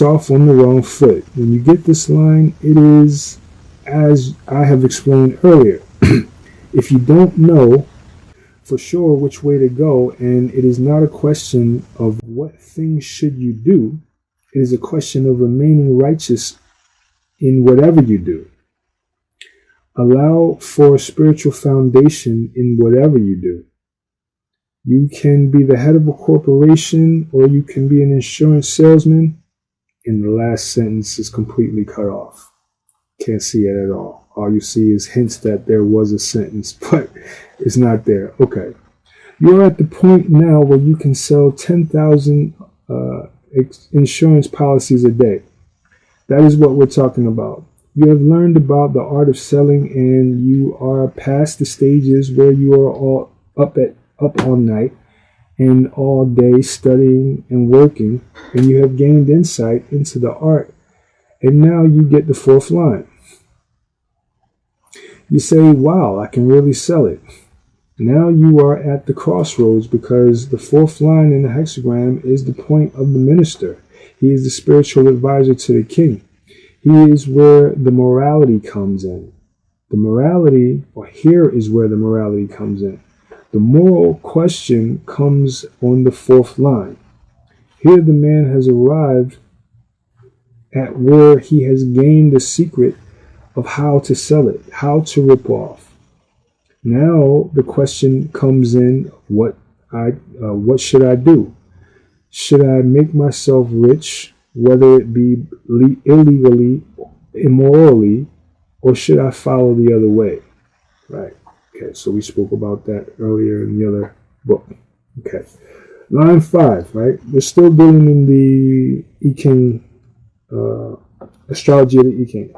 off on the wrong foot. When you get this line, it is, as I have explained earlier, if you don't know for sure which way to go, and it is not a question of what things should you do, it is a question of remaining righteous in whatever you do. Allow for a spiritual foundation in whatever you do. You can be the head of a corporation, or you can be an insurance salesman, and the last sentence is completely cut off. Can't see it at all. All you see is hints that there was a sentence, but it's not there. Okay. You're at the point now where you can sell 10,000 insurance policies a day. That is what we're talking about. You have learned about the art of selling, and you are past the stages where you are all up all night and all day studying and working, and you have gained insight into the art. And now you get the fourth line. You say, wow, I can really sell it. Now you are at the crossroads, because the fourth line in the hexagram is the point of the minister. He is the spiritual advisor to the king. He is where the morality comes in. Here is where the morality comes in. The moral question comes on the fourth line. Here the man has arrived at where he has gained the secret of how to sell it, how to rip off. Now the question comes in, what should I do? Should I make myself rich, whether it be illegally, immorally, or should I follow the other way? Right. Okay, so we spoke about that earlier in the other book. Okay. Line 5, right? We're still dealing in the I Ching, Astrology of the I Ching.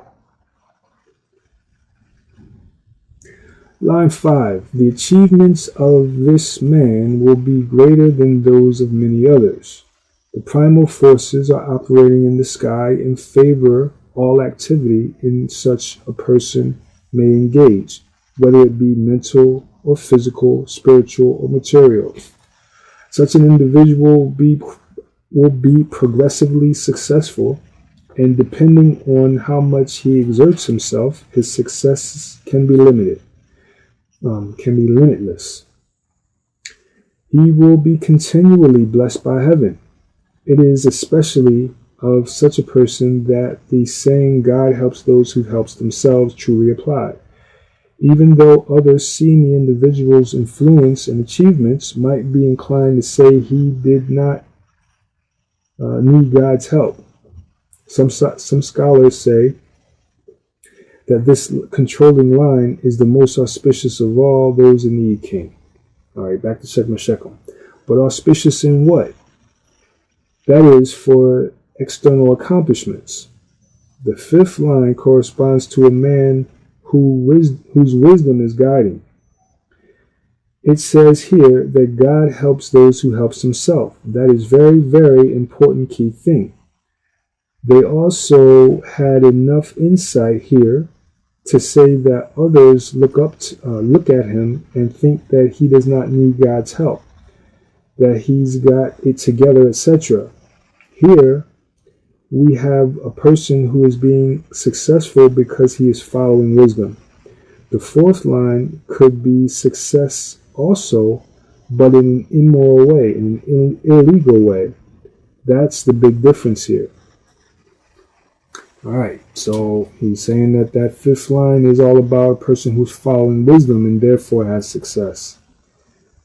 Line 5. The achievements of this man will be greater than those of many others. The primal forces are operating in the sky in favor all activity in such a person may engage, whether it be mental or physical, spiritual or material. Such an individual will be progressively successful, and depending on how much he exerts himself, his success can be limitless. He will be continually blessed by heaven. It is especially of such a person that the saying, God helps those who help themselves, truly apply. Even though others seeing the individual's influence and achievements might be inclined to say he did not need God's help. Some scholars say that this controlling line is the most auspicious of all those in the I Ching. All right, back to check my shekel. But auspicious in what? That is for external accomplishments. The fifth line corresponds to a man whose wisdom is guiding. It says here that God helps those who helps himself. That is very, very important key thing. They also had enough insight here to say that others look at him and think that he does not need God's help, that he's got it together, etc. Here we have a person who is being successful because he is following wisdom. The fourth line could be success also, but in an immoral way, in an illegal way. That's the big difference here. All right, so he's saying that fifth line is all about a person who's following wisdom and therefore has success.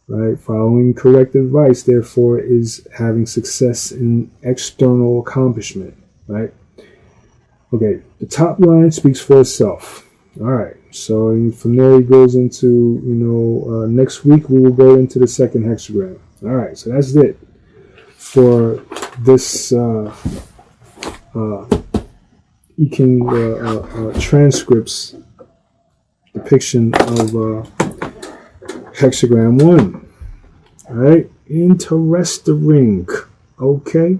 right? Following correct advice, therefore, is having success in external accomplishment, right? Okay, the top line speaks for itself. All right, so from there he goes into, next week we will go into the second hexagram. All right, so that's it for this I Ching transcripts depiction of hexagram 1. All right, interesting. Okay,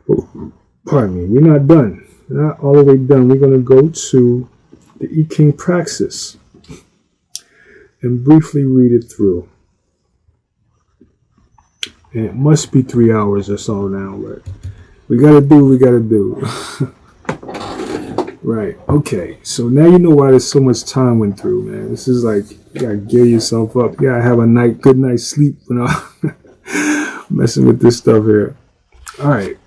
oh, pardon me, we're not done. We're not all the way done. We're going to go to the I Ching Praxis and briefly read it through. And it must be 3 hours or so now, but we got to do what we got to do. Right. Okay. So now you know why there's so much time went through, man. This is like, you got to gear yourself up. You got to have a good night's sleep when I'm messing with this stuff here. All right.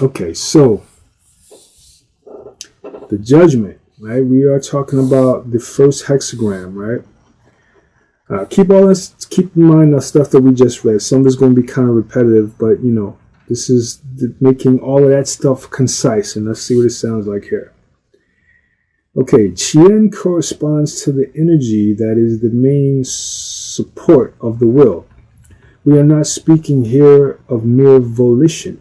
Okay. So the Judgement, right? We are talking about the first hexagram, right? Keep in mind the stuff that we just read. Some of it's going to be kind of repetitive, but this is making all of that stuff concise, and let's see what it sounds like here. Okay, Chien corresponds to the energy that is the main support of the will. We are not speaking here of mere volition.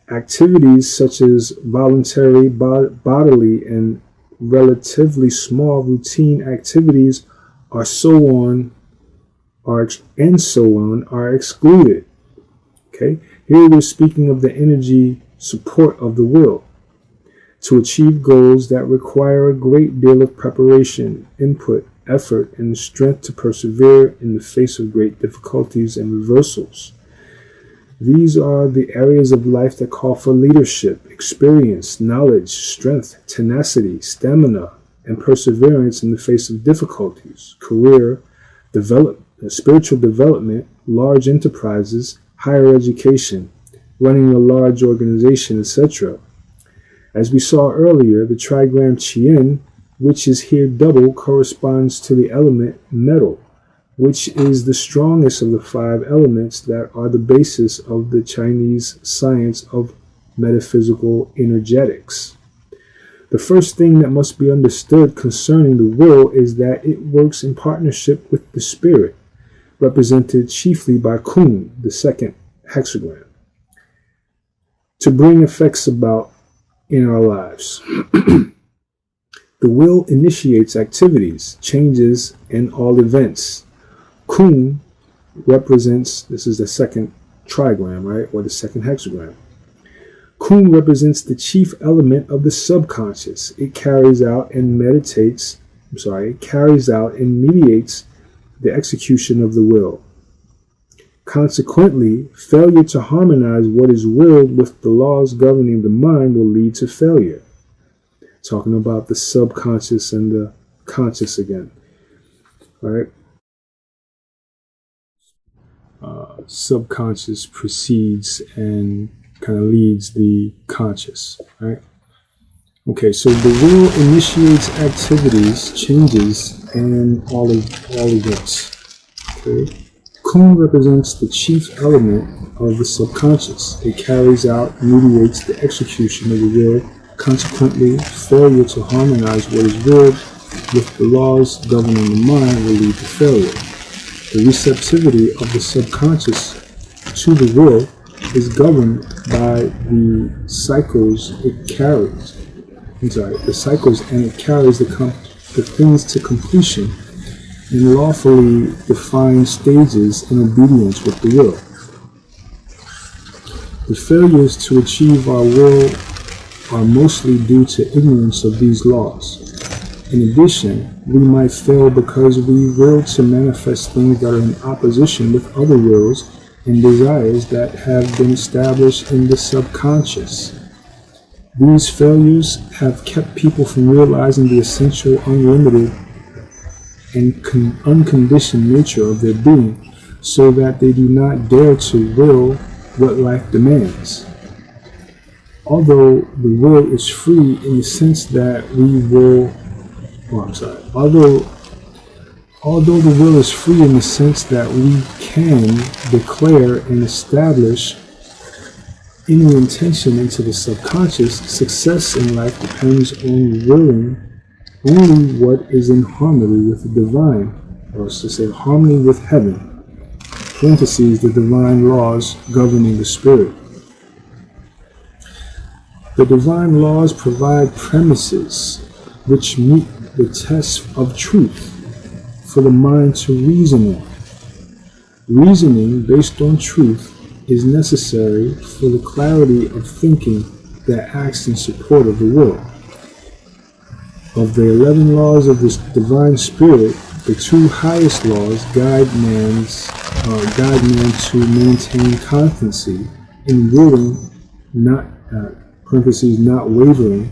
Activities such as voluntary, bodily, and relatively small routine activities are excluded. Okay, here we're speaking of the energy support of the will to achieve goals that require a great deal of preparation, input, effort, and the strength to persevere in the face of great difficulties and reversals. These are the areas of life that call for leadership, experience, knowledge, strength, tenacity, stamina, and perseverance in the face of difficulties, career, spiritual development, large enterprises, higher education, running a large organization, etc. As we saw earlier, the trigram Chien, which is here double, corresponds to the element metal, which is the strongest of the 5 elements that are the basis of the Chinese science of metaphysical energetics. The first thing that must be understood concerning the will is that it works in partnership with the spirit, represented chiefly by Kun, the second hexagram, to bring effects about in our lives. The will initiates activities, changes, and all events. Kun represents, this is the second trigram, right, or the second hexagram. Kun represents the chief element of the subconscious. It carries out and mediates the execution of the will. Consequently, failure to harmonize what is willed with the laws governing the mind will lead to failure. Talking about the subconscious and the conscious again. All right. Subconscious precedes and kind of leads the conscious, right? Okay, so the will initiates activities, changes, and all events. Okay. Kun represents the chief element of the subconscious. It carries out, mediates the execution of the will. Consequently, failure to harmonize what is willed with the laws governing the mind will lead to failure. The receptivity of the subconscious to the will is governed by the cycles it carries. The cycles, and it carries the things to completion in lawfully defined stages in obedience with the will. The failures to achieve our will are mostly due to ignorance of these laws. In addition, we might fail because we will to manifest things that are in opposition with other wills and desires that have been established in the subconscious. These failures have kept people from realizing the essential, unlimited, and unconditioned nature of their being, so that they do not dare to will what life demands. Although the will is free in the sense that we will, although Although the will is free in the sense that we can declare and establish any intention into the subconscious, success in life depends on willing only what is in harmony with the divine, or to say harmony with heaven, parentheses, the divine laws governing the spirit. The divine laws provide premises which meet the test of truth for the mind to reason on. Reasoning based on truth is necessary for the clarity of thinking that acts in support of the will. Of the 11 laws of this divine spirit, the 2 highest laws guide man to maintain constancy in willing, not parentheses, not wavering,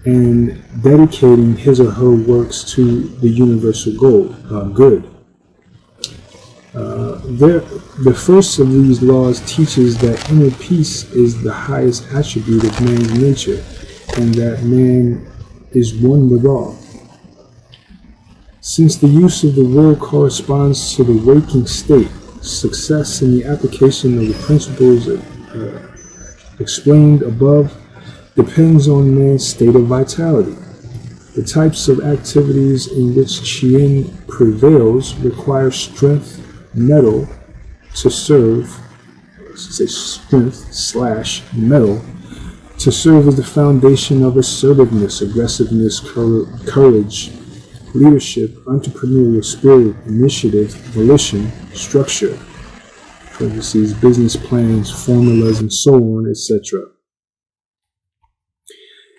and dedicating his or her works to the universal goal, good. The first of these laws teaches that inner peace is the highest attribute of man's nature, and that man is one with all. Since the use of the will corresponds to the waking state, success in the application of the principles explained above depends on man's state of vitality. The types of activities in which Chien prevails require strength, metal, to serve, strength/metal, to serve as the foundation of assertiveness, aggressiveness, courage, leadership, entrepreneurial spirit, initiative, volition, structure, parentheses, business plans, formulas, and so on, etc.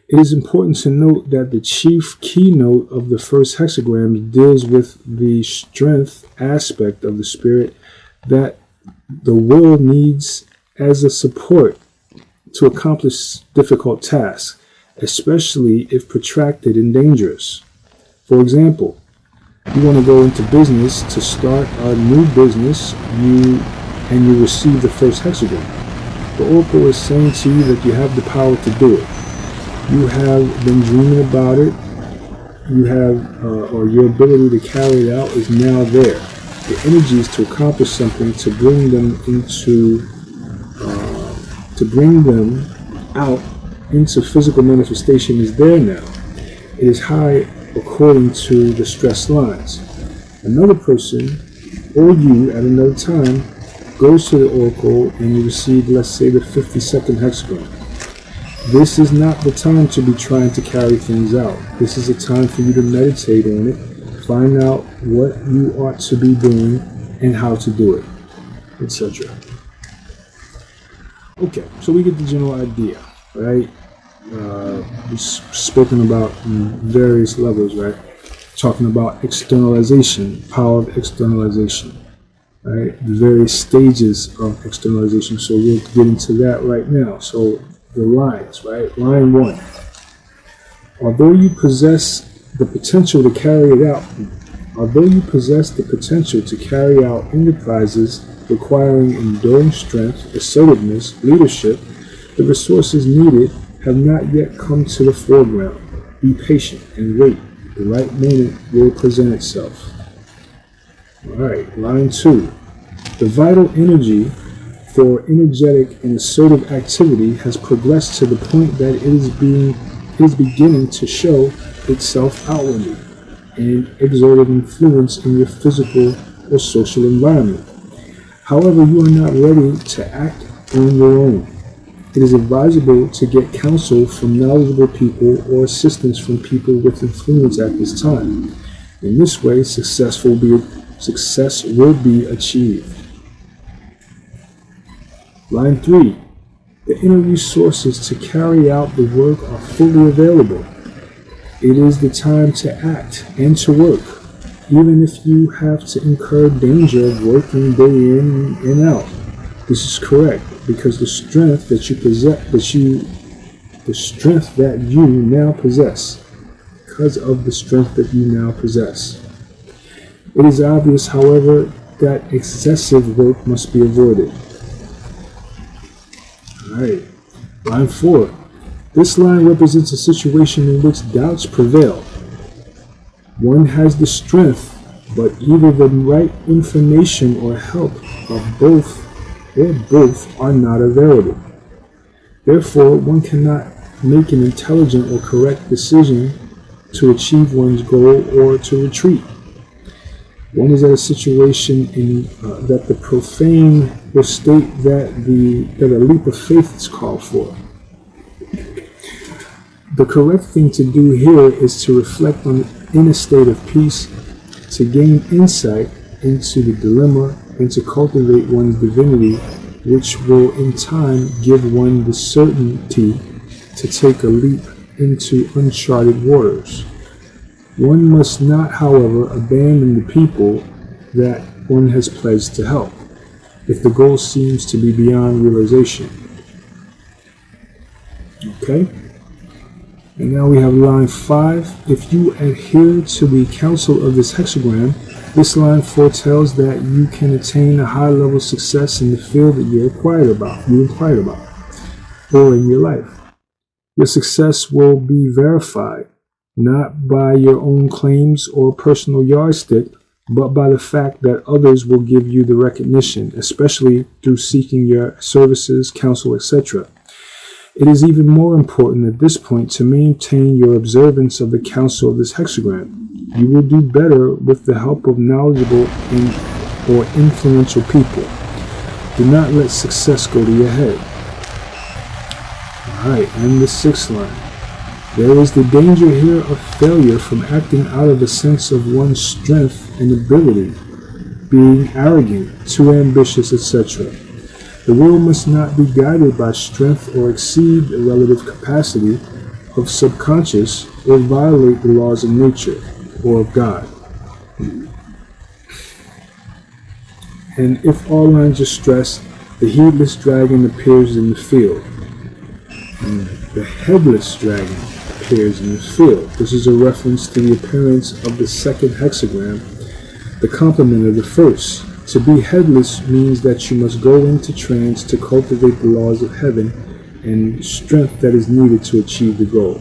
It is important to note that the chief keynote of the first hexagram deals with the strength aspect of the spirit that the will needs as a support to accomplish difficult tasks, especially if protracted and dangerous. For example, you want to go into business to start a new business, you receive the first hexagram. The oracle is saying to you that you have the power to do it. You have been dreaming about it. You have, or your ability to carry it out is now there. The energies to accomplish something, to bring them out into physical manifestation is there now. It is high according to the stress lines. Another person, or you at another time, goes to the oracle and you receive, let's say, the 52nd hexagram. This is not the time to be trying to carry things out. This is a time for you to meditate on it, find out what you ought to be doing and how to do it, etc. Okay, so we get the general idea, right? We've spoken about various levels, right? Talking about externalization, power of externalization, right? The various stages of externalization. So we'll get into that right now. So the lines, right? Line 1. Although you possess the potential to carry out enterprises requiring enduring strength, assertiveness, leadership, the resources needed have not yet come to the foreground. Be patient and wait. The right moment will present itself. Alright, line 2. The vital energy for energetic and assertive activity has progressed to the point that it is beginning to show itself outwardly and exert an influence in your physical or social environment. However, you are not ready to act on your own. It is advisable to get counsel from knowledgeable people or assistance from people with influence at this time. In this way, success will be achieved. Line 3. The inner resources to carry out the work are fully available. It is the time to act and to work, even if you have to incur danger of working day in and out. This is correct, because the strength that you possess, It is obvious, however, that excessive work must be avoided. Alright, line 4. This line represents a situation in which doubts prevail. One has the strength, but either the right information or help of both are not available. Therefore, one cannot make an intelligent or correct decision to achieve one's goal or to retreat. One is at a situation that the profane will state that a leap of faith is called for. The correct thing to do here is to reflect in a state of peace, to gain insight into the dilemma, and to cultivate one's divinity, which will in time give one the certainty to take a leap into uncharted waters. One must not, however, abandon the people that one has pledged to help, if the goal seems to be beyond realization. Okay? And now we have line 5. If you adhere to the counsel of this hexagram, this line foretells that you can attain a high-level success in the field that you inquired about, or in your life. Your success will be verified, not by your own claims or personal yardstick, but by the fact that others will give you the recognition, especially through seeking your services, counsel, etc. It is even more important at this point to maintain your observance of the counsel of this hexagram. You will do better with the help of knowledgeable or influential people. Do not let success go to your head. Alright, and the 6th line. There is the danger here of failure from acting out of a sense of one's strength and ability, being arrogant, too ambitious, etc. The will must not be guided by strength or exceed the relative capacity of subconscious or violate the laws of nature or of God. And if all lines are stressed, the heedless dragon appears in the field. The headless dragon appears in the field. This is a reference to the appearance of the 2nd hexagram, the complement of the 1st. To be headless means that you must go into trance to cultivate the laws of heaven and strength that is needed to achieve the goal.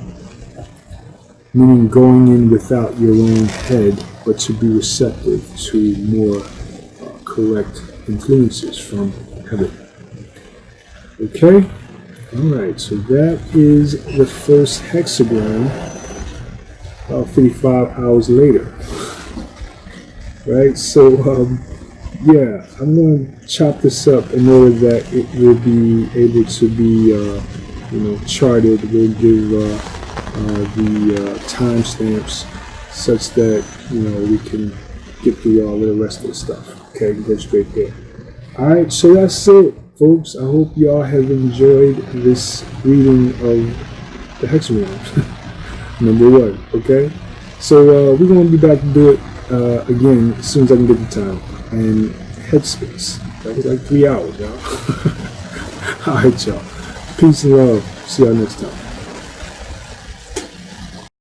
Meaning going in without your own head, but to be receptive to more correct influences from heaven. Okay? Alright, so that is the 1st hexagram, about 55 hours later. Right, so yeah, I'm going to chop this up in order that it will be able to be charted. We'll give the timestamps such that we can get through all the rest of the stuff. Okay, go straight there. Alright, so that's it, folks. I hope y'all have enjoyed this reading of the hexagram. Number 1, okay? So we're going to be back to do it again as soon as I can get the time and headspace. That was like 3 hours, y'all. Alright, y'all. Peace and love. See y'all next time.